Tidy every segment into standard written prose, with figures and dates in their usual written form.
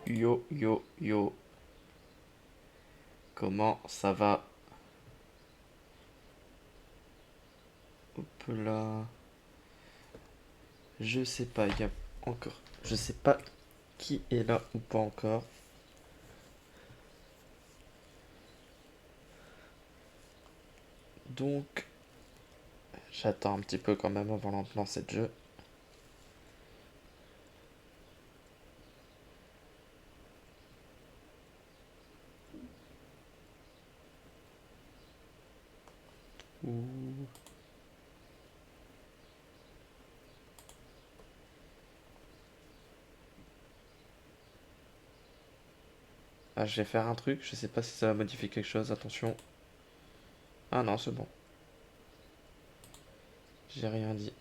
Yo, yo, yo, comment ça va? Hop là. Je sais pas, il y a encore. Je sais pas qui est là ou pas encore. Donc, j'attends un petit peu quand même avant de lancer le jeu. Ouh. Ah, je vais faire un truc, je sais pas si ça va modifier quelque chose, attention. Ah non, c'est bon. J'ai rien dit.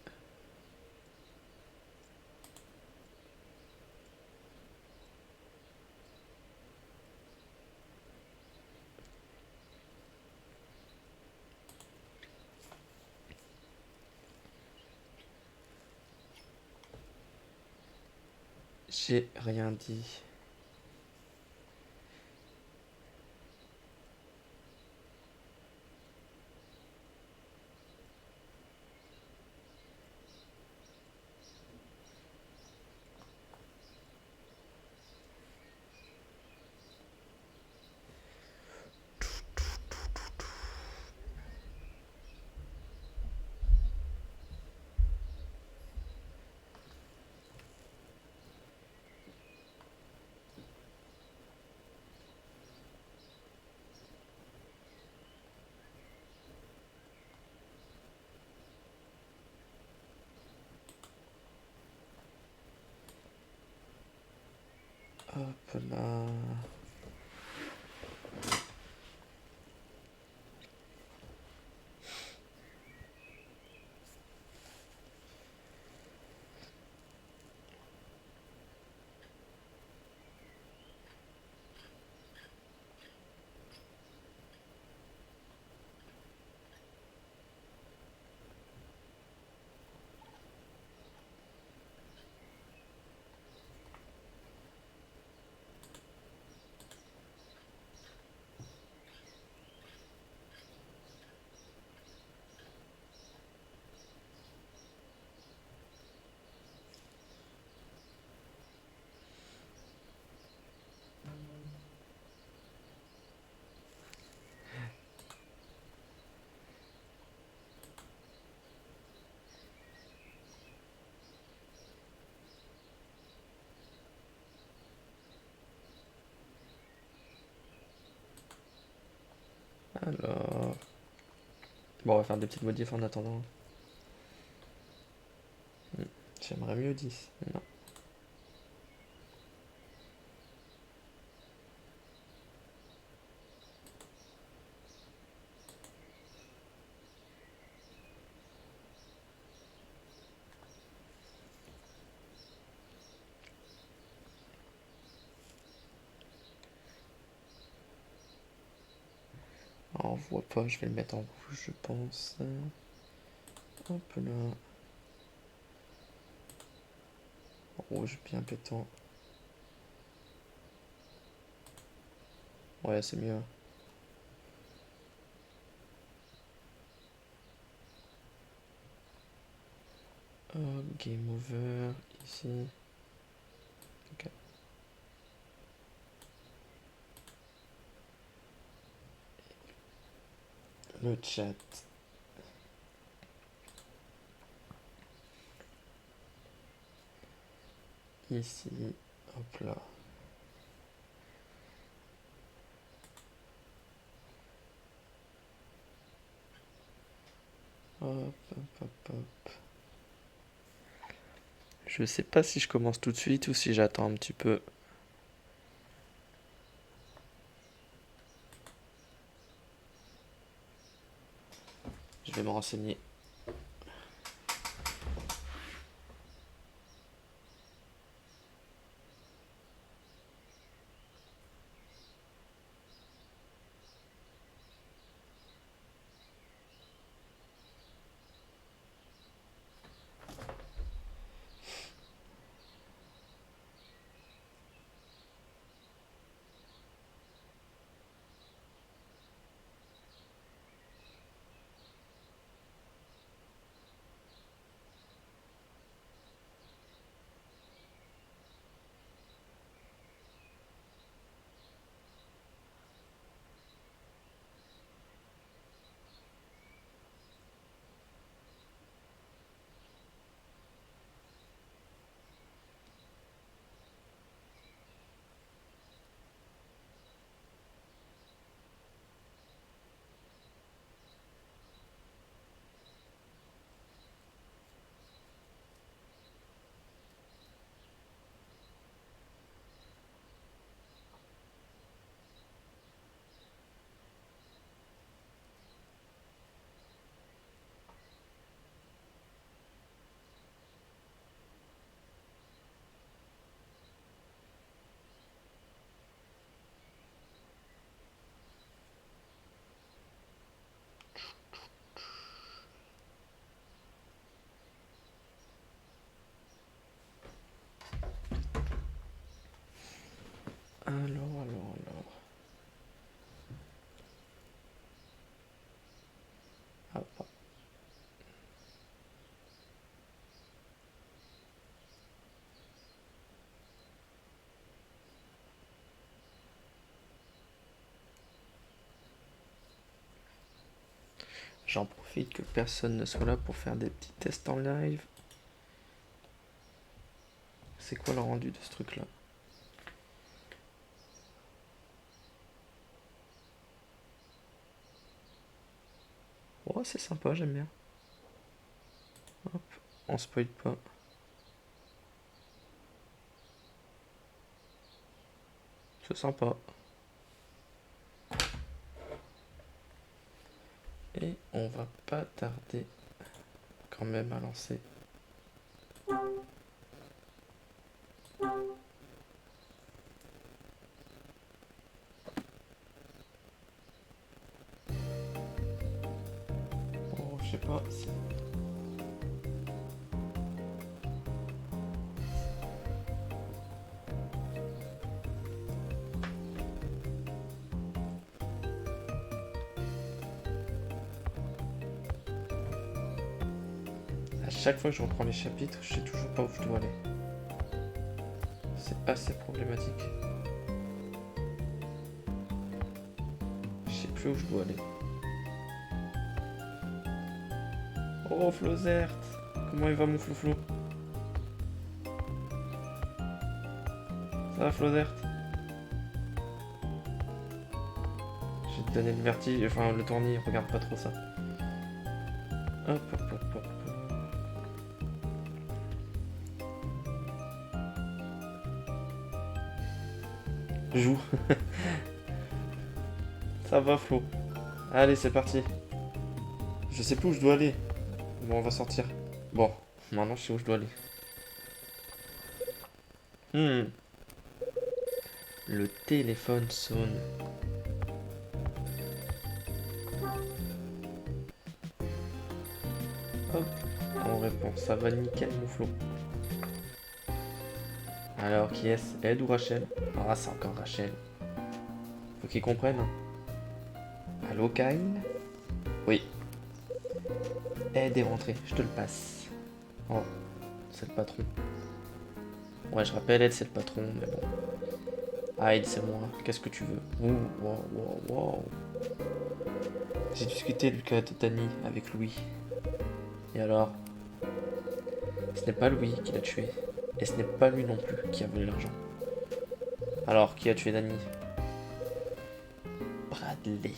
J'ai rien dit. Hop là. Alors. Bon, on va faire des petites modifs en attendant. J'aimerais mieux 10. Non. On voit pas, je vais le mettre en rouge, je pense. Hop là. Rouge bien pétant. Ouais, c'est mieux. Game over, ici. Ok. Le chat. Ici. Hop là. Hop, hop, hop, hop. Je sais pas si je commence tout de suite ou si j'attends un petit peu. Je vais me renseigner. Alors. Hop. J'en profite que personne ne soit là pour faire des petits tests en live. C'est quoi le rendu de ce truc là? Oh, c'est sympa, j'aime bien. Hop, on spoil pas. C'est sympa. Et on va pas tarder quand même à lancer. Oh, je sais pas. À chaque fois que je reprends les chapitres, je sais toujours pas où je dois aller. C'est assez problématique. Je sais plus où je dois aller. Oh, Flozert! Comment il va mon flouflou? Ça va, Flozert? Je vais te donner le vertige, enfin le tournis, regarde pas trop ça. Hop. Joue. Ça va, Flo. Allez, c'est parti. Je sais plus où je dois aller. Bon, on va sortir. Bon, maintenant je sais où je dois aller. Le téléphone sonne. Hop, on répond. Ça va nickel, mon Flo. Alors, qui est-ce? Ed ou Rachel? Ah, c'est encore Rachel. Faut qu'ils comprennent. Allô, Kyle? Oui. Ed est rentré, je te le passe. Oh, c'est le patron. Ouais, je rappelle, Ed, c'est le patron, mais bon. Ah, Ed, c'est moi. Qu'est-ce que tu veux? Wow. J'ai discuté du cas de Danny avec Louis. Et alors? Ce n'est pas Louis qui l'a tué. Et ce n'est pas lui non plus qui a volé l'argent. Alors, qui a tué Danny? Bradley.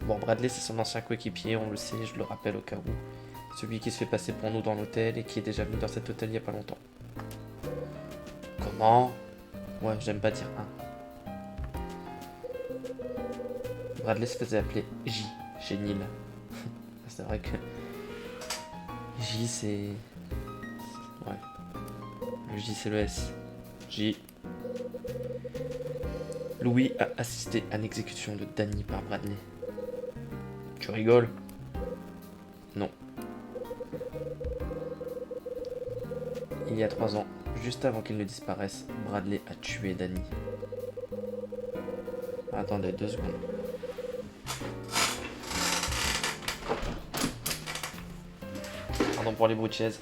Bon, Bradley, c'est son ancien coéquipier, on le sait, je le rappelle au cas où. Celui qui se fait passer pour nous dans l'hôtel et qui est déjà venu dans cet hôtel il y a pas longtemps. Comment? Ouais, j'aime pas dire un. Bradley se faisait appeler J chez Neil. C'est vrai que J c'est... Ouais. Le J c'est le S. J. Louis a assisté à l'exécution de Danny par Bradley. Tu rigoles? Non. Il y a 3 ans, juste avant qu'il ne disparaisse, Bradley a tué Danny. Attendez 2 secondes. Pardon pour les bruits de chaise.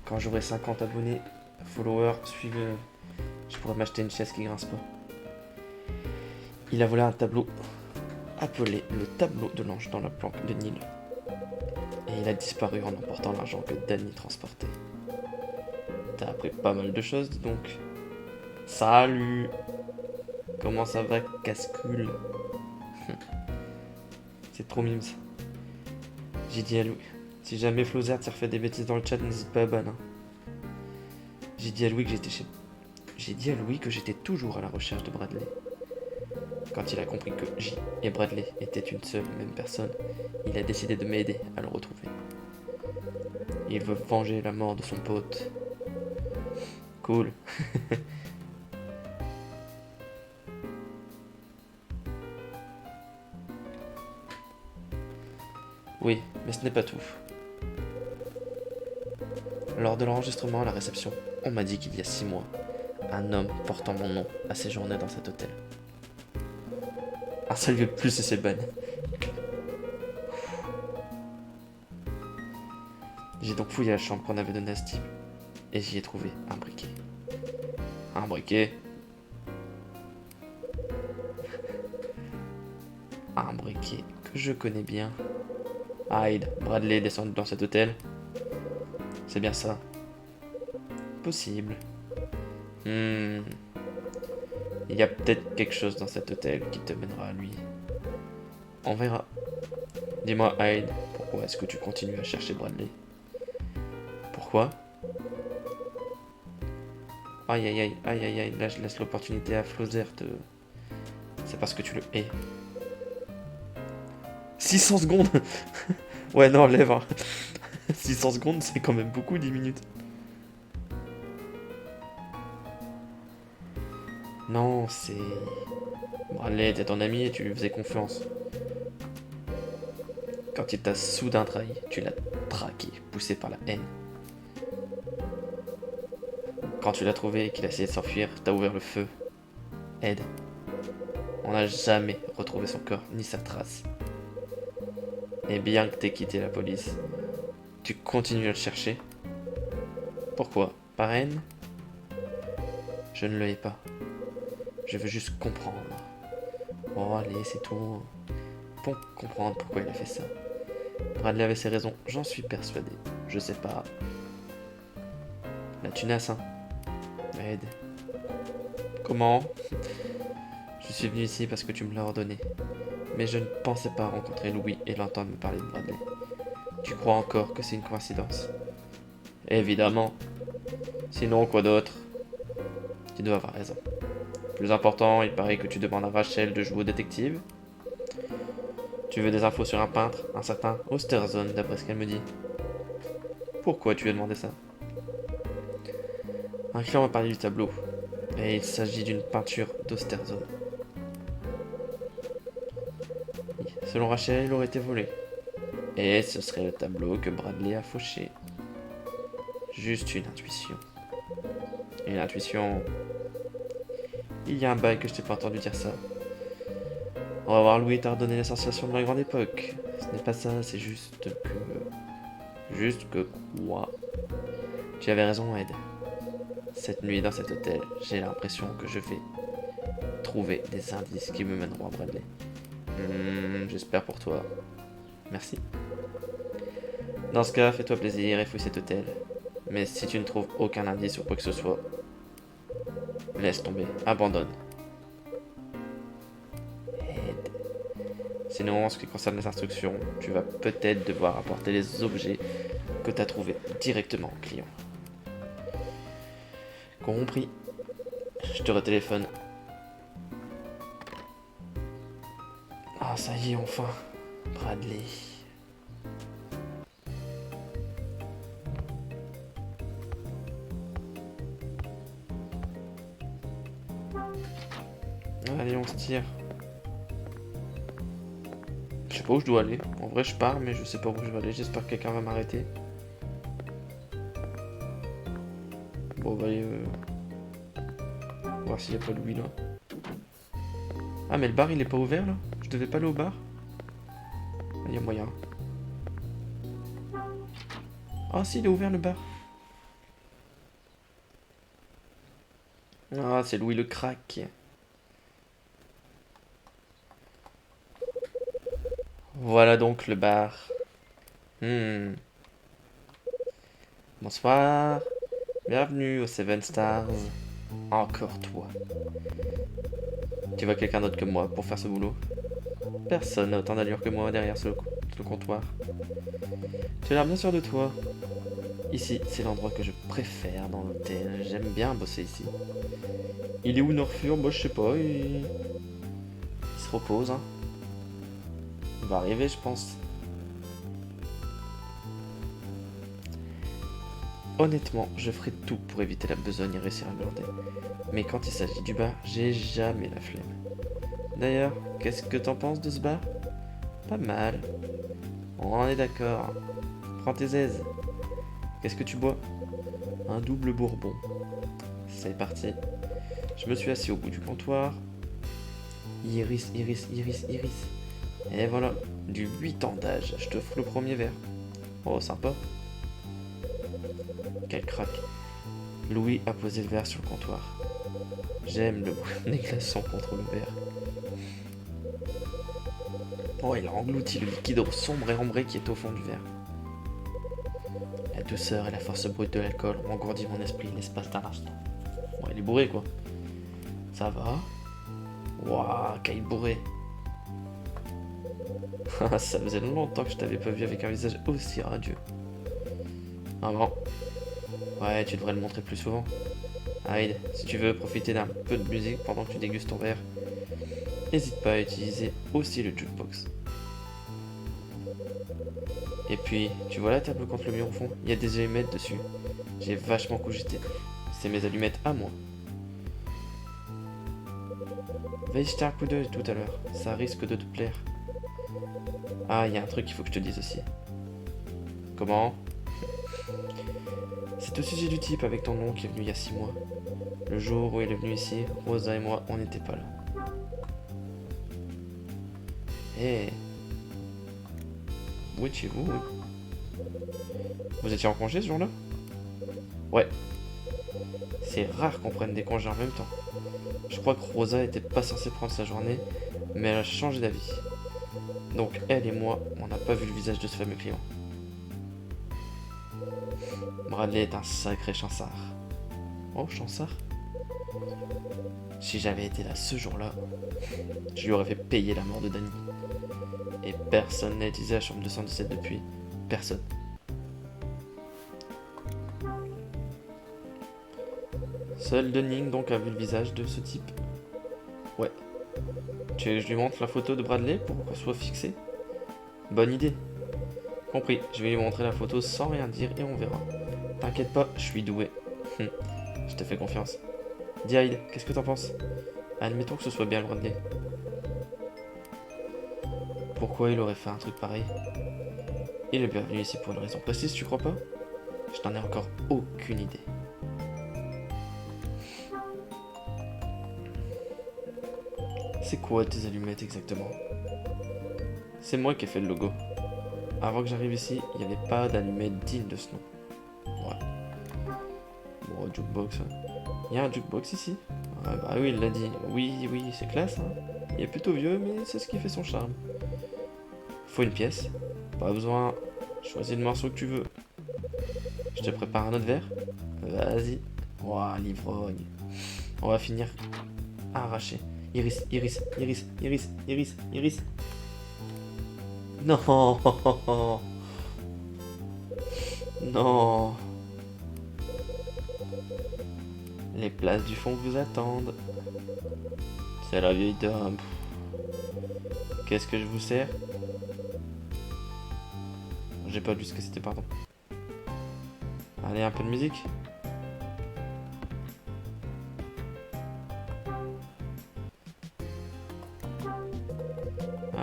Quand j'aurai 50 abonnés, followers, suivez, je pourrais m'acheter une chaise qui grince pas. Il a volé un tableau appelé le tableau de l'ange dans la planque de Neil. Et il a disparu en emportant l'argent que Danny transportait. T'as appris pas mal de choses, dis donc. Salut! Comment ça va, casse-cul? C'est trop mimes. J'ai dit à Louis. Si jamais Flozert t'y refait des bêtises dans le chat, n'hésite pas à ban. Hein. J'ai dit à Louis que j'étais toujours à la recherche de Bradley. Quand il a compris que J et Bradley étaient une seule et même personne, il a décidé de m'aider à le retrouver. Il veut venger la mort de son pote. Cool. Oui, mais ce n'est pas tout. Lors de l'enregistrement à la réception, on m'a dit qu'il y a 6 mois, un homme portant mon nom a séjourné dans cet hôtel. Un seul lieu de plus et c'est ban. J'ai donc fouillé la chambre qu'on avait donnée à Steve et j'y ai trouvé un briquet. Un briquet. Un briquet que je connais bien. Hyde, Bradley descendent dans cet hôtel. C'est bien ça. Possible. Il y a peut-être quelque chose dans cet hôtel qui te mènera à lui. On verra. Dis-moi, Hyde, pourquoi est-ce que tu continues à chercher Bradley? Pourquoi? Aïe aïe aïe aïe aïe aïe, là je laisse l'opportunité à Flauser de... C'est parce que tu le hais. 600 secondes. Ouais non, lève hein. 600 secondes c'est quand même beaucoup, 10 minutes. Non, c'est... Bradley était ton ami et tu lui faisais confiance. Quand il t'a soudain trahi, tu l'as traqué, poussé par la haine. Quand tu l'as trouvé et qu'il a essayé de s'enfuir, t'as ouvert le feu. Ed, on n'a jamais retrouvé son corps ni sa trace. Et bien que t'aies quitté la police, tu continues à le chercher. Pourquoi? Par haine? Je ne le hais pas. Je veux juste comprendre. Oh allez, c'est tout. Pour comprendre pourquoi il a fait ça. Bradley avait ses raisons, j'en suis persuadé. Je sais pas. La tunasse, hein. Ed. Comment? Je suis venu ici parce que tu me l'as ordonné. Mais je ne pensais pas rencontrer Louis et l'entendre me parler de Bradley. Tu crois encore que c'est une coïncidence? Évidemment. Sinon, quoi d'autre? Tu dois avoir raison. Plus important, il paraît que tu demandes à Rachel de jouer au détective. Tu veux des infos sur un peintre, un certain Osterzone, d'après ce qu'elle me dit. Pourquoi tu lui as demandé ça? Un client m'a parlé du tableau, et il s'agit d'une peinture d'Osterzone. Selon Rachel, il aurait été volé. Et ce serait le tableau que Bradley a fauché. Juste une intuition. Une intuition... Il y a un bail que je t'ai pas entendu dire ça. On va voir Louis t'a redonné les sensations de la grande époque. Ce n'est pas ça, c'est juste que... Juste que quoi? Tu avais raison, Ed. Cette nuit dans cet hôtel, j'ai l'impression que je vais trouver des indices qui me mèneront à Bradley. J'espère pour toi. Merci. Dans ce cas, fais-toi plaisir et fouille cet hôtel. Mais si tu ne trouves aucun indice ou quoi que ce soit, laisse tomber, abandonne. Ed. Sinon, en ce qui concerne les instructions, tu vas peut-être devoir apporter les objets que tu as trouvés directement au client. Compris. Je te retéléphone. Ah, ça y est, enfin. Bradley. Allez, on se tire. Je sais pas où je dois aller. En vrai, je pars, mais je sais pas où je vais aller. J'espère que quelqu'un va m'arrêter. Bon, on va aller voir s'il n'y a pas Louis là. Ah, mais le bar il est pas ouvert là? Je devais pas aller au bar? Il y a moyen. Ah, si, il est ouvert le bar. Ah, c'est Louis le crack. Voilà donc le bar. Bonsoir. Bienvenue au Seven Stars. Encore toi. Tu vois quelqu'un d'autre que moi pour faire ce boulot? Personne n'a autant d'allure que moi derrière ce comptoir. Tu as l'air bien sûr de toi. Ici, c'est l'endroit que je préfère dans l'hôtel. J'aime bien bosser ici. Il est où Norfur? Moi je sais pas, il se repose, hein. Il va arriver, je pense. Honnêtement, je ferai tout pour éviter la besogne et réussir à glander. Mais quand il s'agit du bar, j'ai jamais la flemme. D'ailleurs, qu'est-ce que t'en penses de ce bar? Pas mal. On est d'accord. Prends tes aises. Qu'est-ce que tu bois? Un double bourbon. C'est parti. Je me suis assis au bout du comptoir. Iris, iris, iris, iris. Et voilà, du 8 ans d'âge, je t'offre le premier verre. Oh, sympa. Quel crack. Louis a posé le verre sur le comptoir. J'aime le bruit des glaçons contre le verre. Oh, il a englouti le liquide sombre et ambré qui est au fond du verre. La douceur et la force brute de l'alcool ont engourdi mon esprit l'espace d'un instant. Bon, il est bourré, quoi. Ça va? Waouh, Kyle bourré. Ça faisait longtemps que je t'avais pas vu avec un visage aussi radieux. Ah bon? Ouais, tu devrais le montrer plus souvent. Hyde, si tu veux profiter d'un peu de musique pendant que tu dégustes ton verre, n'hésite pas à utiliser aussi le jukebox. Et puis, tu vois la table contre le mur au fond? Il y a des allumettes dessus. J'ai vachement cogité. C'est mes allumettes à moi. Va y jeter un coup d'œil tout à l'heure, ça risque de te plaire. Ah, il y a un truc qu'il faut que je te dise aussi. Comment? C'est au sujet du type avec ton nom qui est venu il y a 6 mois. Le jour où il est venu ici, Rosa et moi, on n'était pas là. Hé. Où étiez-vous, oui? Vous étiez en congé ce jour-là? Ouais. C'est rare qu'on prenne des congés en même temps. Je crois que Rosa était pas censée prendre sa journée, mais elle a changé d'avis. Donc elle et moi, on n'a pas vu le visage de ce fameux client. Bradley est un sacré chansard. Oh, chansard? Si j'avais été là ce jour-là, je lui aurais fait payer la mort de Danny. Et personne n'a utilisé la chambre 217 depuis. Personne. Seul Dunning donc a vu le visage de ce type. Ouais. Tu veux que je lui montre la photo de Bradley pour qu'on soit fixé? Bonne idée. Compris, je vais lui montrer la photo sans rien dire et on verra. T'inquiète pas, je suis doué. Je te fais confiance. Dis Hyde, qu'est-ce que t'en penses? Admettons que ce soit bien le Bradley. Pourquoi il aurait fait un truc pareil? Il est bien venu ici pour une raison précise, tu crois pas? Je n'en ai encore aucune idée. C'est quoi tes allumettes exactement? C'est moi qui ai fait le logo. Avant que j'arrive ici, il n'y avait pas d'allumettes dignes de ce nom. Ouais. Bon, jukebox. Il y a un jukebox ici? Ah, bah oui, il l'a dit. Oui, oui, c'est classe. Hein. Il est plutôt vieux, mais c'est ce qui fait son charme. Faut une pièce? Pas besoin. Choisis le morceau que tu veux. Je te prépare un autre verre? Vas-y. Ouah, l'ivrogne. On va finir arraché. Iris, iris, iris, iris, iris, iris. Non. Non. Les places du fond vous attendent. C'est la vieille dame. Qu'est-ce que je vous sers? J'ai pas lu ce que c'était, pardon. Allez, un peu de musique.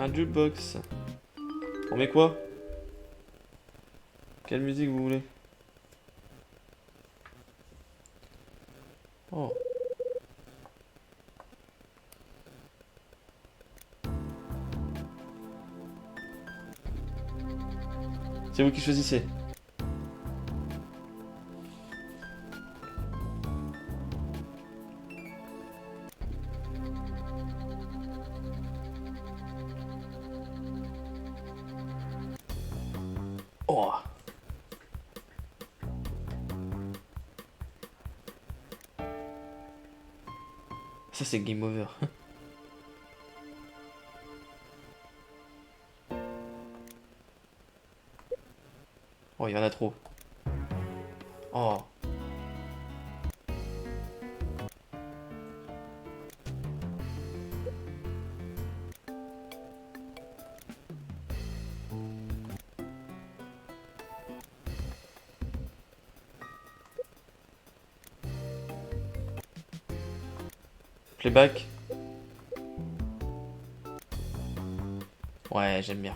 Un jukebox. On met quoi? Quelle musique vous voulez? Oh. C'est vous qui choisissez. Oh. Ça c'est game over. Oh, il y en a trop. Oh. Playback. Ouais, j'aime bien.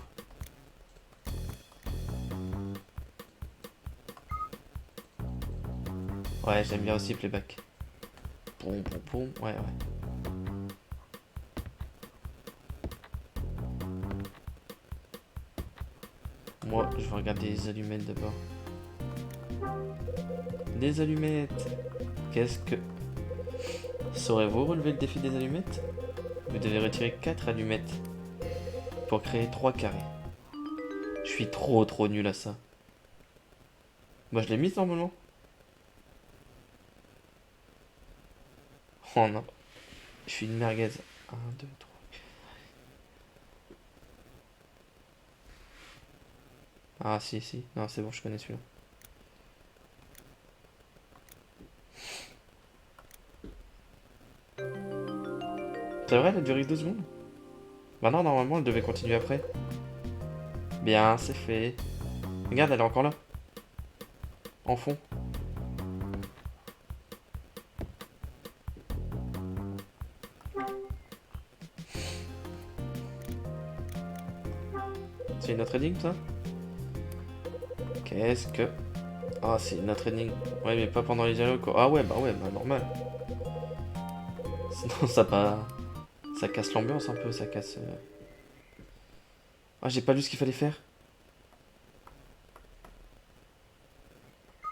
Ouais, j'aime bien aussi playback. Poum, poum, poum. Ouais, ouais. Moi, je vais regarder les allumettes d'abord. Des allumettes. Qu'est-ce que... Saurez-vous relever le défi des allumettes? Vous devez retirer 4 allumettes pour créer 3 carrés. Je suis trop nul à ça. Moi, je l'ai mise normalement. Oh non. Je suis une merguez. 1, 2, 3. Ah si, si. Non, c'est bon, je connais celui-là. C'est vrai, elle a duré 2 secondes? Bah non, normalement, elle devait continuer après. Bien, c'est fait. Regarde, elle est encore là. En fond. C'est une autre énigme, ça? Qu'est-ce que... Ah, c'est une autre énigme. Ouais, mais pas pendant les dialogues, quoi. Ah ouais, bah normal. Sinon, ça pas... Ça casse l'ambiance un peu, ça casse... Ah, j'ai pas lu ce qu'il fallait faire.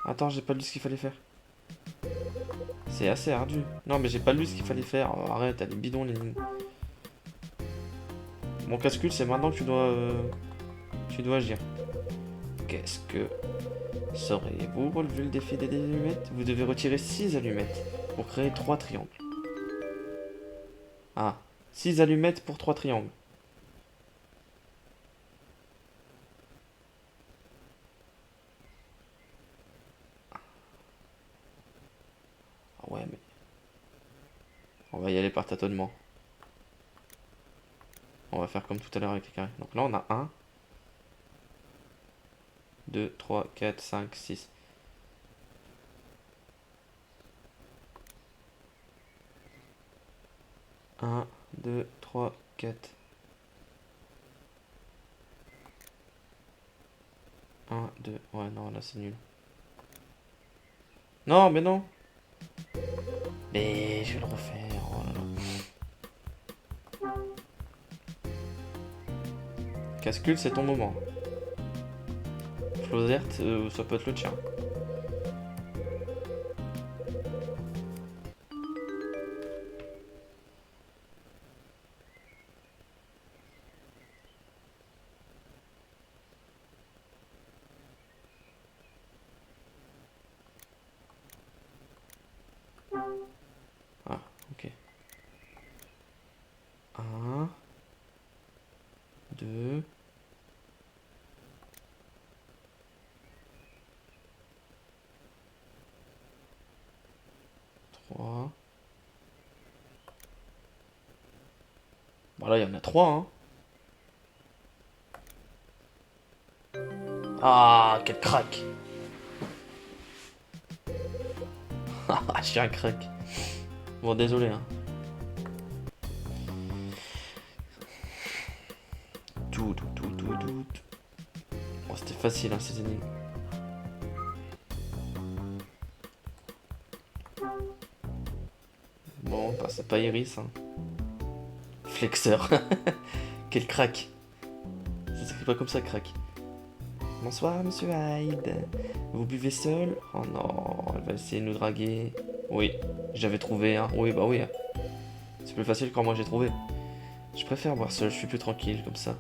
Attends, j'ai pas lu ce qu'il fallait faire. C'est assez ardu. Non, mais j'ai pas lu ce qu'il fallait faire. Oh, arrête, elle est bidon, l'énigme. Mon casse-cul, c'est maintenant que tu dois agir. Qu'est-ce que... Sauriez-vous relever le défi des allumettes? Vous devez retirer 6 allumettes pour créer 3 triangles. Ah, 6 allumettes pour 3 triangles. Ah ouais, mais... On va y aller par tâtonnement. On va faire comme tout à l'heure avec les carrés. Donc là, on a 1, 2, 3, 4, 5, 6. Un, 2, 3, 4. 1, 2. Ouais, non, là, c'est nul. Non, mais non. Mais je vais le refaire. Oh là là. Cascule, c'est ton moment. Flozert, ça peut être le tien. Ah, ok. 1, 2, 3. Bon, là, il y en a 3, hein. Ah, quel crack. Ah, je suis un crack. Bon, désolé, hein. Tout. Oh, c'était facile, hein, ces énigmes. Bon, bah, c'est pas Iris, hein. Flexeur. Quel crack. Ça s'écrit pas comme ça, crack. Bonsoir, monsieur Hyde. Vous buvez seul? Oh non, elle va essayer de nous draguer. Oui, j'avais trouvé, hein. Oui, bah oui. C'est plus facile quand moi j'ai trouvé. Je préfère boire seul, je suis plus tranquille comme ça.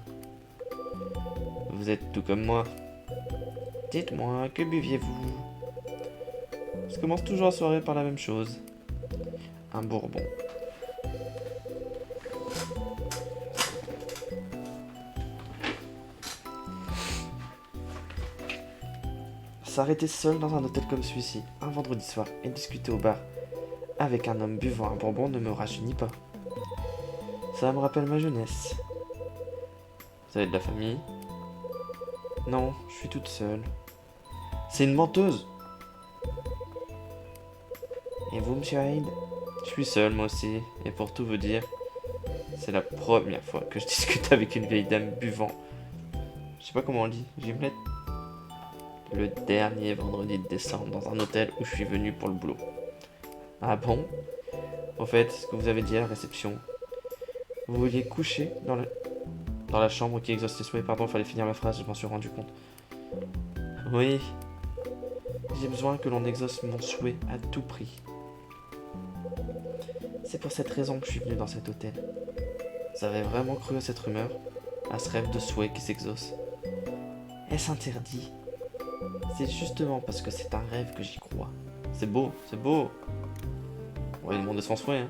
Vous êtes tout comme moi. Dites-moi, que buviez-vous? Je commence toujours la soirée par la même chose. Un bourbon. S'arrêter seul dans un hôtel comme celui-ci, un vendredi soir, et discuter au bar avec un homme buvant un bourbon ne me rajeunit pas. Ça me rappelle ma jeunesse. Vous avez de la famille? Non, je suis toute seule. C'est une menteuse! Et vous, monsieur Hyde? Je suis seule, moi aussi. Et pour tout vous dire, c'est la première fois que je discute avec une vieille dame buvant. Je sais pas comment on dit, Gimlet. Le dernier vendredi de décembre dans un hôtel où je suis venu pour le boulot. Ah bon? Au fait, ce que vous avez dit à la réception, vous vouliez coucher dans la chambre qui exauce les souhaits. Pardon, fallait finir la phrase, je m'en suis rendu compte. Oui, j'ai besoin que l'on exauce mon souhait à tout prix. C'est pour cette raison que je suis venu dans cet hôtel. Vous avez vraiment cru à cette rumeur, à ce rêve de souhait qui s'exauce? Est-ce interdit? C'est justement parce que c'est un rêve que j'y crois. C'est beau, c'est beau. On va lui demander son souhait, hein.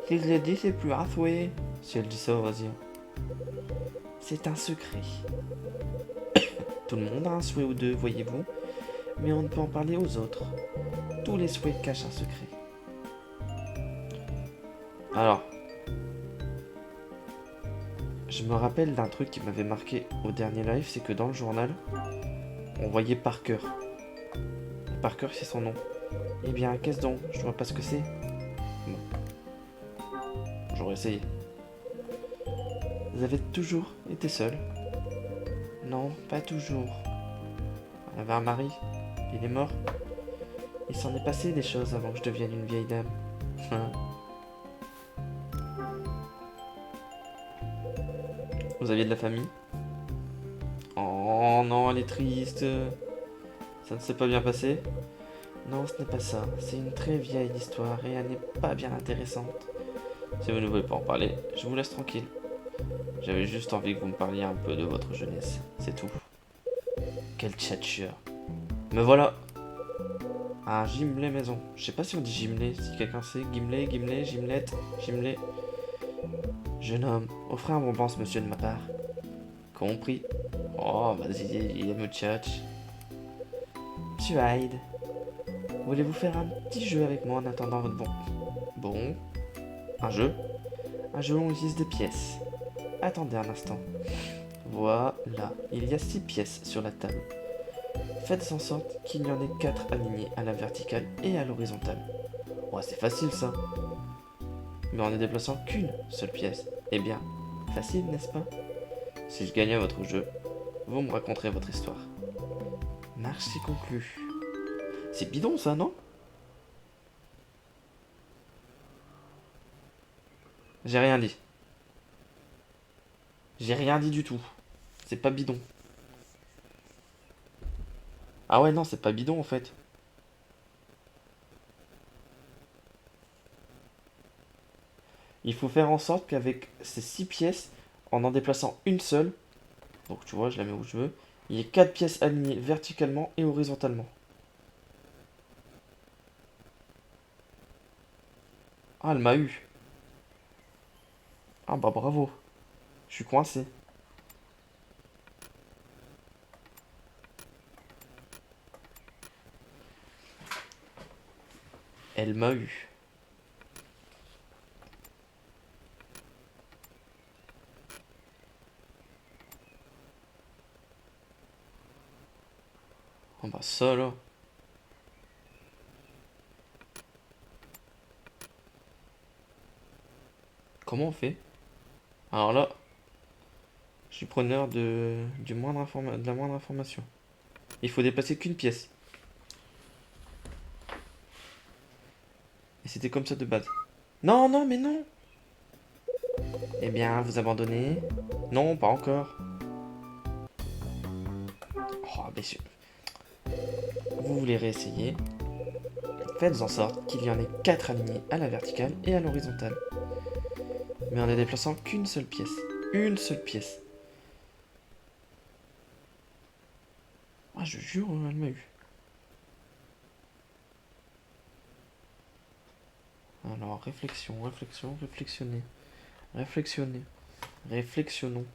Si je l'ai dit, c'est plus un souhait. Si elle dit ça, vas-y. C'est un secret. Tout le monde a un souhait ou deux, voyez-vous, mais on ne peut en parler aux autres. Tous les souhaits cachent un secret. Alors, je me rappelle d'un truc qui m'avait marqué au dernier live, c'est que dans le journal, on voyait Parker. Parker, c'est son nom. Eh bien, qu'est-ce donc? Je vois pas ce que c'est. Bon, j'aurais essayé. Vous avez toujours été seul? Non, pas toujours. On avait un mari. Il est mort. Il s'en est passé des choses avant que je devienne une vieille dame. Vous aviez de la famille? Oh non, elle est triste. Ça ne s'est pas bien passé? Non, ce n'est pas ça. C'est une très vieille histoire et elle n'est pas bien intéressante. Si vous ne voulez pas en parler, je vous laisse tranquille. J'avais juste envie que vous me parliez un peu de votre jeunesse, c'est tout. Quel tchatcheur. Me voilà. Un Gimlet maison. Je sais pas si on dit Gimlet, si quelqu'un sait. Gimlet, Gimlet, Gimlette, Gimlet. Jeune homme, offrez un bonbon à ce monsieur de ma part. Compris. Oh, vas-y, il me tchatch. Monsieur Hyde, voulez-vous faire un petit jeu avec moi en attendant votre bon? Bon. Un jeu? Un jeu où on utilise des pièces. Attendez un instant. Voilà, il y a 6 pièces sur la table. Faites en sorte qu'il y en ait 4 alignées à la verticale et à l'horizontale. Ouais, c'est facile ça. Mais en ne déplaçant qu'une seule pièce. Eh bien, facile, n'est-ce pas? Si je gagne à votre jeu, vous me raconterez votre histoire. Marché conclu. C'est bidon ça, non? J'ai rien dit. J'ai rien dit du tout. C'est pas bidon. Ah ouais, non, c'est pas bidon en fait. Il faut faire en sorte qu'avec ces 6 pièces, en déplaçant une seule, donc tu vois, je la mets où je veux, il y ait 4 pièces alignées verticalement et horizontalement. Ah, elle m'a eu. Ah bah bravo. Je suis coincé. Elle m'a eu. Ah bah ça là. Comment on fait? Alors là, je suis preneur de la moindre information. Il faut déplacer qu'une pièce. Et c'était comme ça de base. Non, non, mais non. Eh bien, vous abandonnez? Non, pas encore. Oh, messieurs. Vous voulez réessayer? Faites en sorte qu'il y en ait 4 alignés à la verticale et à l'horizontale. Mais en ne déplaçant qu'une seule pièce. Une seule pièce. Ah, je jure, elle m'a eu. Alors, réflexion, réflexion, réflexionner. Réflexionner. Réflexionnons.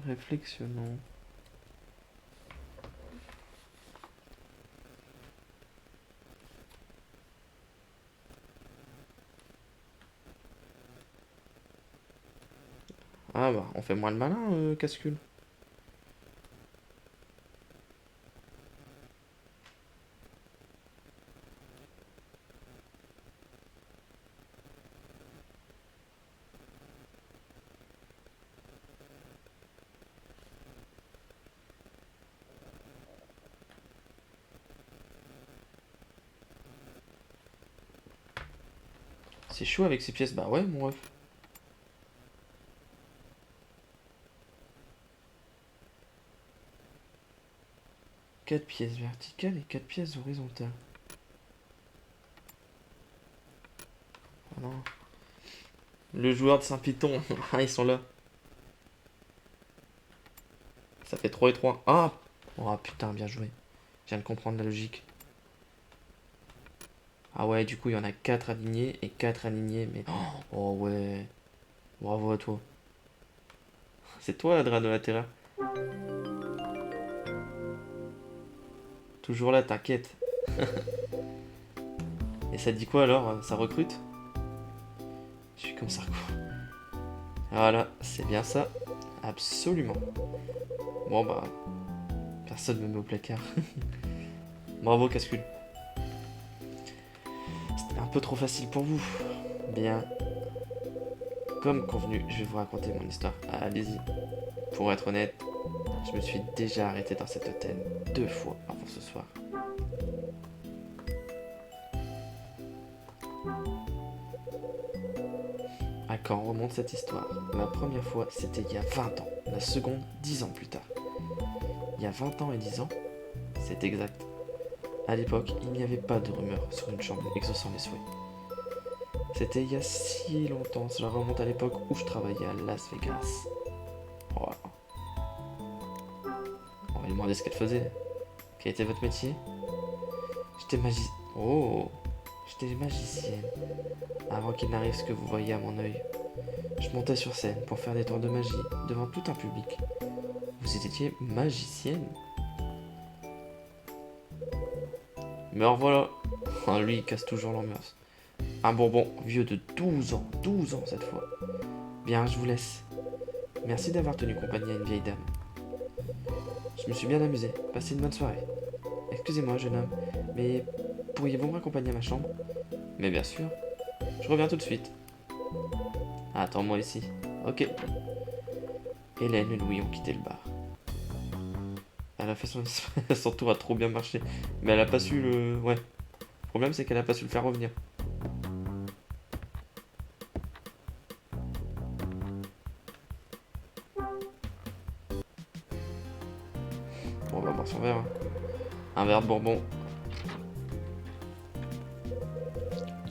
Réflexionnons. Ah bah, on fait moins le malin, Cascule. C'est chaud avec ces pièces. Bah ouais, mon ref. Quatre pièces verticales et 4 pièces horizontales. Oh non. Le joueur de Saint-Python. Ah, ils sont là. Ça fait 3 et 3. Ah. Oh putain, bien joué. Je viens de comprendre la logique. Ah ouais, du coup, il y en a 4 alignés et 4 alignés. Mais... Oh ouais. Bravo à toi. C'est toi, Adrien de la Terra. Toujours là, t'inquiète. Et ça dit quoi alors? Ça recrute? Je suis comme ça, quoi. Voilà, c'est bien ça. Absolument. Bon bah, personne me met au placard. Bravo, Cascule. C'était un peu trop facile pour vous. Bien. Comme convenu, je vais vous raconter mon histoire. Allez-y. Pour être honnête, je me suis déjà arrêté dans cet hôtel 2 fois avant ce soir. À quand remonte cette histoire? La première fois, c'était il y a 20 ans. La seconde, 10 ans plus tard. Il y a 20 ans et 10 ans, c'est exact. À l'époque, il n'y avait pas de rumeur sur une chambre exaucant les souhaits. C'était il y a si longtemps, cela remonte à l'époque où je travaillais à Las Vegas. Oh. On va lui demander ce qu'elle faisait. Quel était votre métier? J'étais Oh, j'étais magicienne. Avant qu'il n'arrive ce que vous voyez à mon œil. Je montais sur scène pour faire des tours de magie devant tout un public. Vous étiez magicienne? Mais alors voilà. Ah, lui, il casse toujours l'ambiance. Un Bourbon vieux de 12 ans cette fois. Bien, je vous laisse. Merci d'avoir tenu compagnie à une vieille dame. Je me suis bien amusé. Passez une bonne soirée. Excusez-moi, jeune homme, mais pourriez-vous me raccompagner à ma chambre? Mais bien sûr. Je reviens tout de suite. Attends-moi ici. Ok. Hélène et Louis ont quitté le bar. Elle a fait son tour a trop bien marché. Mais elle a pas su le... Ouais. Le problème, c'est qu'elle a pas su le faire revenir. Bon, on va boire son verre. Hein. Un verre de Bourbon.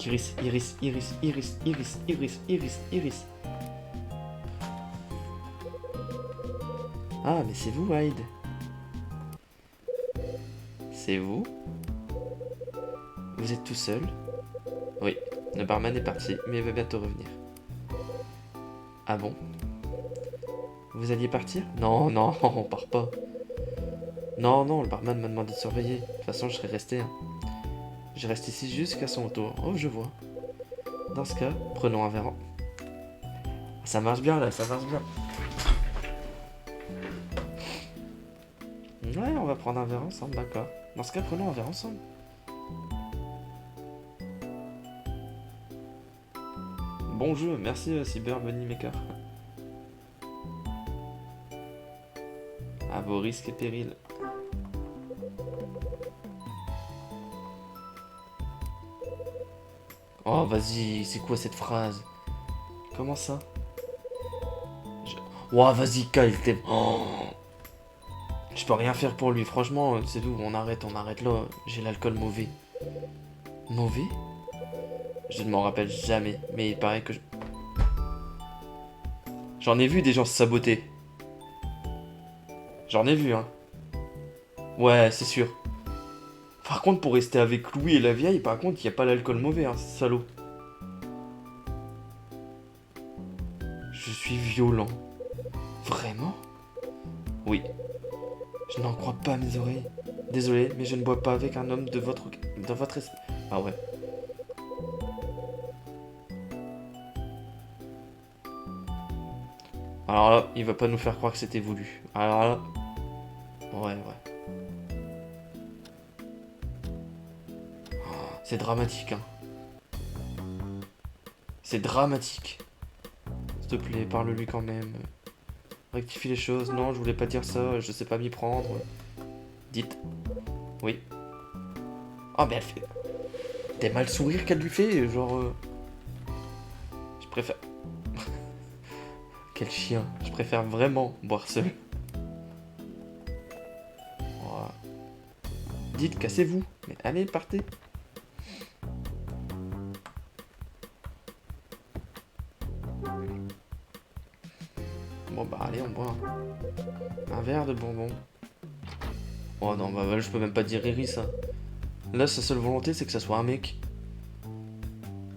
Iris, Iris, Iris, Iris, Iris, Iris, Iris, Iris. Ah, mais c'est vous, Hyde. C'est vous? Vous êtes tout seul? Oui, le barman est parti, mais il va bientôt revenir. Ah bon? Vous alliez partir? Non, non, on part pas. Non, non, le barman m'a demandé de surveiller. De toute façon, je serais resté. Hein. Je reste ici jusqu'à son retour. Oh, je vois. Dans ce cas, prenons un verre. Ça marche bien, là, ça marche bien. Ouais, on va prendre un verre ensemble, d'accord. Dans ce cas, prenons un verre ensemble. Bon jeu, merci Cyber Bunny Maker. À vos risques et périls. Oh, vas-y, c'est quoi cette phrase? Comment ça? Oh, vas-y, Kyle, t'es... Oh. Je peux rien faire pour lui, franchement, c'est tout, on arrête là. J'ai l'alcool mauvais. Mauvais? Je ne m'en rappelle jamais, mais il paraît que J'en ai vu des gens se saboter. J'en ai vu, hein. Ouais, c'est sûr. Par contre, pour rester avec Louis et la vieille, par contre, il n'y a pas l'alcool mauvais, hein, salaud. Je suis violent. Vraiment? Oui. Je n'en crois pas mes oreilles. Désolé, mais je ne bois pas avec un homme de votre esprit. Ah ouais. Alors là, il va pas nous faire croire que c'était voulu. Alors là... Ouais. Oh, c'est dramatique, hein. C'est dramatique. S'il te plaît, parle-lui quand même. Rectifie les choses. Non, je voulais pas dire ça, je sais pas m'y prendre. Dites. Oui. Oh, mais elle fait... T'aimes mal sourire qu'elle lui fait, genre... préfère... Quel chien. Je préfère vraiment boire seul. Oh. Dites, cassez-vous. Mais allez, partez. Bon bah allez, on boit un verre de bonbon. Oh non, bah je peux même pas dire Iris, hein. Là, sa seule volonté, c'est que ça soit un mec.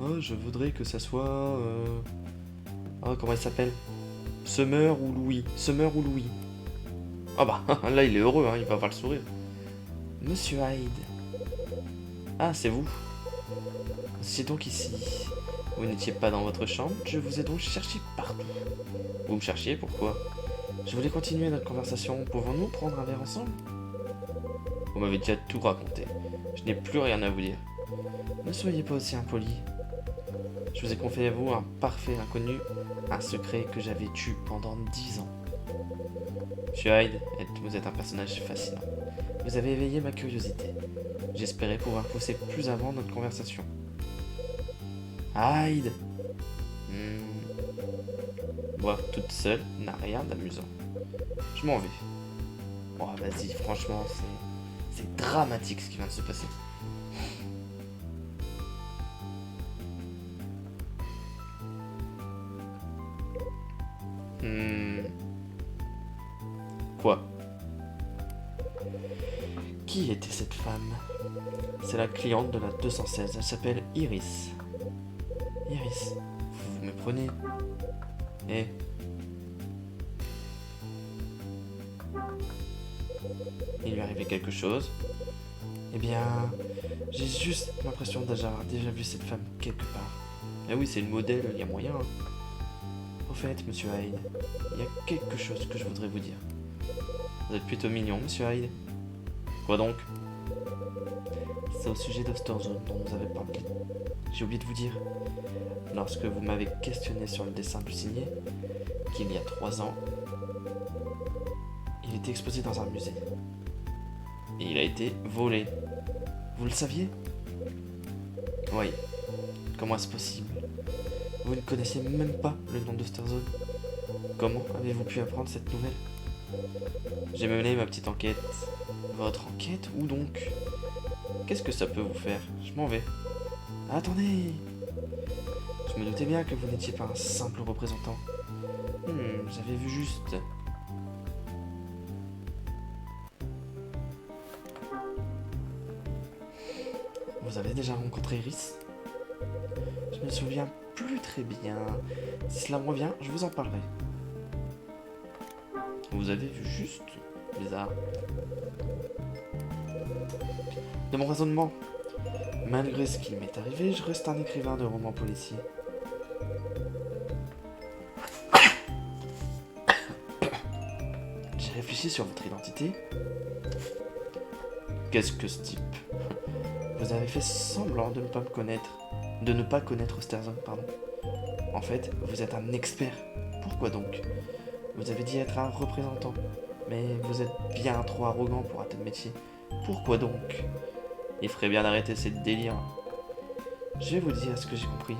Oh, je voudrais que ça soit... Oh, comment il s'appelle? Summer ou Louis? Summer ou Louis? Ah bah, là, il est heureux, hein, il va avoir le sourire. Monsieur Hyde. Ah, c'est vous. C'est donc ici. Vous n'étiez pas dans votre chambre, je vous ai donc cherché partout. Vous me cherchiez, pourquoi? Je voulais continuer notre conversation, pouvons-nous prendre un verre ensemble? Vous m'avez déjà tout raconté. Je n'ai plus rien à vous dire. Ne soyez pas aussi impoli. Je vous ai confié à vous un parfait inconnu, un secret que j'avais tué pendant 10 ans. Monsieur Hyde, vous êtes un personnage fascinant. Vous avez éveillé ma curiosité. J'espérais pouvoir pousser plus avant notre conversation. Hyde Boire toute seule n'a rien d'amusant. Je m'en vais. Oh, vas-y, franchement, c'est dramatique ce qui vient de se passer. Quoi? Qui était cette femme? C'est la cliente de la 216. Elle s'appelle Iris. Iris, vous me prenez? Eh? Il lui est arrivé quelque chose? Eh bien, j'ai juste l'impression d'avoir déjà vu cette femme quelque part. Ah oui, c'est le modèle, il y a moyen. Au fait, monsieur Hyde, il y a quelque chose que je voudrais vous dire. Vous êtes plutôt mignon, monsieur Hyde. Quoi donc? C'est au sujet d'Osterzone dont vous avez parlé. J'ai oublié de vous dire. Lorsque vous m'avez questionné sur le dessin du signé, qu'il y a 3 ans, il était exposé dans un musée. Et il a été volé. Vous le saviez? Oui. Comment est-ce possible? Vous ne connaissiez même pas le nom d'Osterzone. Comment avez-vous pu apprendre cette nouvelle? J'ai mené ma petite enquête. Votre enquête? Où donc? Qu'est-ce que ça peut vous faire? Je m'en vais. Attendez! Je me doutais bien que vous n'étiez pas un simple représentant. J'avais vu juste. Vous avez déjà rencontré Iris? Je me souviens plus très bien. Si cela me revient, je vous en parlerai. Vous avez vu juste? Bizarre. De mon raisonnement, malgré ce qui m'est arrivé, je reste un écrivain de romans policiers. J'ai réfléchi sur votre identité. Qu'est-ce que ce type? Vous avez fait semblant de ne pas me connaître. De ne pas connaître Osterzone, pardon. En fait, vous êtes un expert. Pourquoi donc? Vous avez dit être un représentant. Mais vous êtes bien trop arrogant pour un tel métier. Pourquoi donc? Il ferait bien d'arrêter ces délires. Je vais vous dire ce que j'ai compris.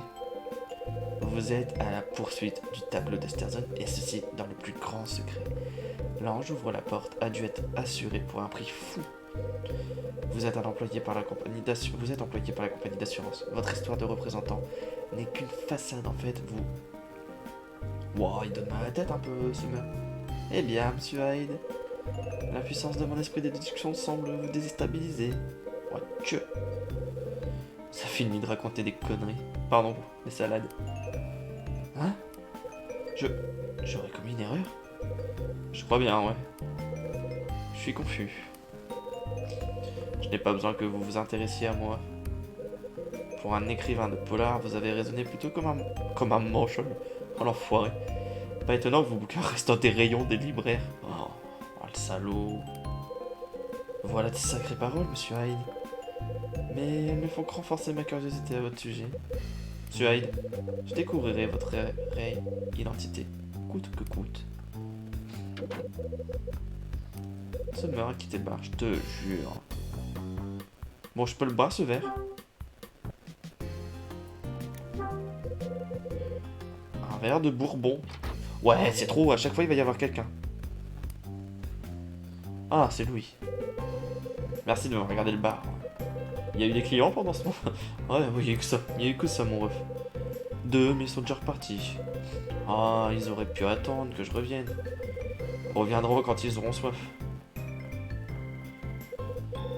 Vous êtes à la poursuite du tableau d'Osterzone, et ceci dans le plus grand secret. L'ange ouvre la porte a dû être assuré pour un prix fou. Vous êtes employé par la compagnie d'assurance. Votre histoire de représentant n'est qu'une façade en fait. Wow, il donne mal à la tête un peu, ce gars. Eh bien, monsieur Hyde, la puissance de mon esprit de déduction semble vous déstabiliser. Oh, que... Ça finit de raconter des conneries. Pardon, des salades. Hein? J'aurais commis une erreur? Je crois bien, ouais. Je suis confus. Je n'ai pas besoin que vous vous intéressiez à moi. Pour un écrivain de polar, vous avez raisonné plutôt comme un manchon. Oh l'enfoiré. Pas étonnant que vos bouquins restent dans des rayons des libraires. Oh, le salaud. Voilà de sacrées paroles, monsieur Hyde. Mais elles ne font que renforcer ma curiosité à votre sujet. Monsieur Hyde, je découvrirai votre vraie identité, coûte que coûte. Ça me a quitté le bar, je te jure. Bon, je peux le boire ce verre? verre de bourbon. Ouais, c'est trop, à chaque fois il va y avoir quelqu'un. Ah, c'est Louis. Merci de me regarder le bar. Il y a eu des clients pendant ce moment? Ouais, oui, il y a eu que ça. Il y a eu que ça, mon ref. Deux, mais ils sont déjà repartis. Ah, ils auraient pu attendre que je revienne. Ils reviendront quand ils auront soif.